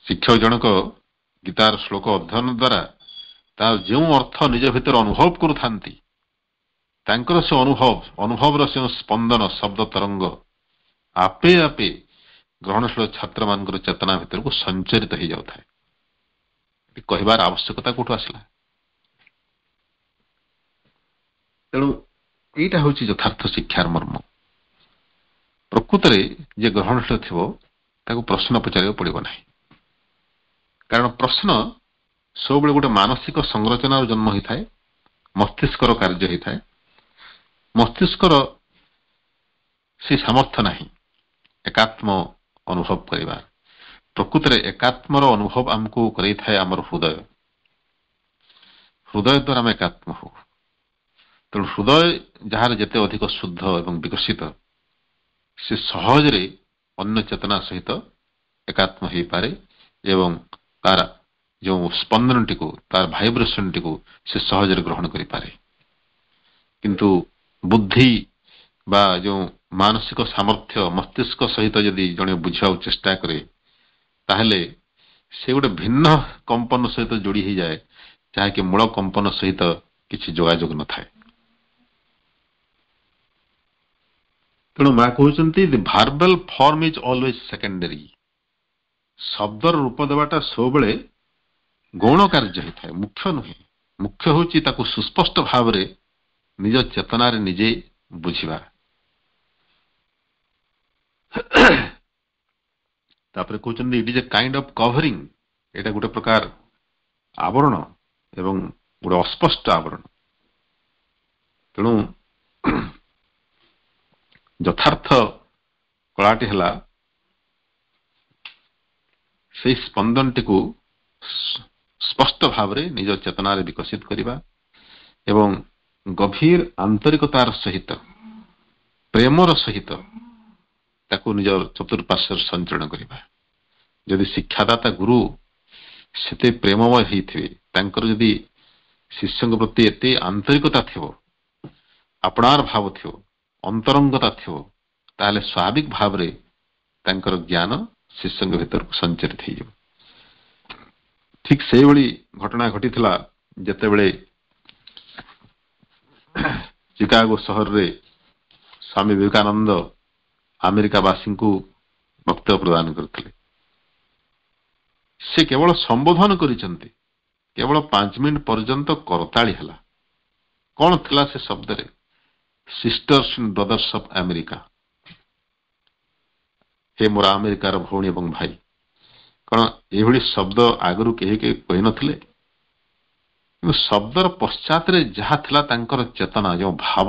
ଶିକ୍ଷକ ଜଣକ ଗୀତାର ଶ୍ଲୋକ ଅଧ୍ୟୟନ ଦ୍ୱାରା ତାର ଯେଉଁ ଅର୍ଥ ନିଜ ଭିତରେ ଅନୁଭବ କରୁଥାନ୍ତି, ତାଙ୍କର ସେ ଅନୁଭବର ସେ ସ୍ପନ୍ଦନ, ଶବ୍ଦ ତରଙ୍ଗ ଆପେ ଆପେ ଗ୍ରହଣଶୀଳ ଛାତ୍ରମାନଙ୍କର ଚେତନା ଭିତରକୁ ସଞ୍ଚରିତ ହେଇଯାଉଥାଏ। କହିବାର ଆବଶ୍ୟକତା କୋଉଠୁ ଆସିଲା? ତେଣୁ ଏଇଟା ହଉଛି ଯଥାର୍ଥ ଶିକ୍ଷାର ମର୍ମ। ପ୍ରକୃତରେ ଯେ ଗ୍ରହଣଶୀଳ ଥିବ ତାକୁ ପ୍ରଶ୍ନ ପଚାରିବାକୁ ପଡିବ ନାହିଁ। କାରଣ ପ୍ରଶ୍ନ ସବୁବେଳେ ଗୋଟେ ମାନସିକ ସଂରଚନାର ଜନ୍ମ ହୋଇଥାଏ, ମସ୍ତିଷ୍କର କାର୍ଯ୍ୟ ହୋଇଥାଏ। ମସ୍ତିଷ୍କର ସେ ସାମର୍ଥ୍ୟ ନାହିଁ ଏକାତ୍ମ ଅନୁଭବ କରିବା। ପ୍ରକୃତରେ ଏକାତ୍ମର ଅନୁଭବ ଆମକୁ କରେଇଥାଏ ଆମର ହୃଦୟ। ହୃଦୟ ଦ୍ୱାରା ଆମେ ଏକାତ୍ମ ହଉ। ତେଣୁ ହୃଦୟ ଯାହାର ଯେତେ ଅଧିକ ଶୁଦ୍ଧ ଏବଂ ବିକଶିତ, ସେ ସହଜରେ ଅନ୍ୟ ଚେତନା ସହିତ ଏକାତ୍ମ ହେଇପାରେ ଏବଂ ତାର ଯେଉଁ ସ୍ପନ୍ଦନଟିକୁ, ତାର ଭାଇବ୍ରେସନଟିକୁ ସେ ସହଜରେ ଗ୍ରହଣ କରିପାରେ। କିନ୍ତୁ ବୁଦ୍ଧି ବା ଯେଉଁ ମାନସିକ ସାମର୍ଥ୍ୟ ମସ୍ତିଷ୍କ ସହିତ ଯଦି ଜଣେ ବୁଝିବାକୁ ଚେଷ୍ଟା କରେ, ତାହେଲେ ସେ ଗୋଟେ ଭିନ୍ନ କମ୍ପନ ସହିତ ଯୋଡି ହେଇଯାଏ, ଯାହାକି ମୂଳ କମ୍ପନ ସହିତ କିଛି ଯୋଗାଯୋଗ ନଥାଏ। ତେଣୁ ମା କହୁଛନ୍ତି ଦି ଭାର୍ବାଲ ଫର୍ମ ଇଜ ଅଲୱେଜ ସେକେଣ୍ଡାରୀ। ଶବ୍ଦର ରୂପ ଦେବାଟା ସବୁବେଳେ ଗୌଣ କାର୍ଯ୍ୟ ହେଇଥାଏ, ମୁଖ୍ୟ ନୁହେଁ। ମୁଖ୍ୟ ହେଉଛି ତାକୁ ସୁସ୍ପଷ୍ଟ ଭାବରେ ନିଜ ଚେତନାରେ ନିଜେ ବୁଝିବା। ତାପରେ କହୁଛନ୍ତି ଇଟ୍ is a kind of covering. ଏଇଟା ଗୋଟେ ପ୍ରକାର ଆବରଣ ଏବଂ ଗୋଟେ ଅସ୍ପଷ୍ଟ ଆବରଣ। ତେଣୁ ଯଥାର୍ଥ କଳାଟି ହେଲା ସେଇ ସ୍ପନ୍ଦନଟିକୁ ସ୍ପଷ୍ଟ ଭାବରେ ନିଜ ଚେତନାରେ ବିକଶିତ କରିବା ଏବଂ ଗଭୀର ଆନ୍ତରିକତାର ସହିତ, ପ୍ରେମର ସହିତ ତାକୁ ନିଜ ଚତୁଃପାର୍ଶ୍ୱରେ ସଞ୍ଚରଣ କରିବା। ଯଦି ଶିକ୍ଷାଦାତା ଗୁରୁ ସେତେ ପ୍ରେମମୟ ହେଇଥିବେ, ତାଙ୍କର ଯଦି ଶିଷ୍ୟଙ୍କ ପ୍ରତି ଏତେ ଆନ୍ତରିକତା ଥିବ, ଆପଣାର ଭାବ ଥିବ, ଅନ୍ତରଙ୍ଗତା ଥିବ, ତାହେଲେ ସ୍ୱାଭାବିକ ଭାବରେ ତାଙ୍କର ଜ୍ଞାନ ଶିଷ୍ୟଙ୍କ ଭିତରକୁ ସଞ୍ଚରିତ ହେଇଯିବ। ଠିକ ସେଇଭଳି ଘଟଣା ଘଟିଥିଲା ଯେତେବେଳେ ଚିକାଗୋ ସହରରେ ସ୍ୱାମୀ ବିବେକାନନ୍ଦ ଆମେରିକା ବାସୀଙ୍କୁ ବକ୍ତବ୍ୟ ପ୍ରଦାନ କରିଥିଲେ। ସେ କେବଳ ସମ୍ବୋଧନ କରିଛନ୍ତି, କେବଳ 5 ମିନିଟ୍ ପର୍ଯ୍ୟନ୍ତ କରତାଳି ହେଲା। କଣ ଥିଲା ସେ ଶବ୍ଦରେ? Sisters and brothers of America. ହେ ମୋର ଆମେରିକାର ଭଉଣୀ ଏବଂ ଭାଇ। କଣ ଏଭଳି ଶବ୍ଦ ଆଗରୁ କେହି କହିନଥିଲେ? କିନ୍ତୁ ଶବ୍ଦର ପଶ୍ଚାତରେ ଯାହା ଥିଲା ତାଙ୍କର ଚେତନା, ଯେଉଁ ଭାବ,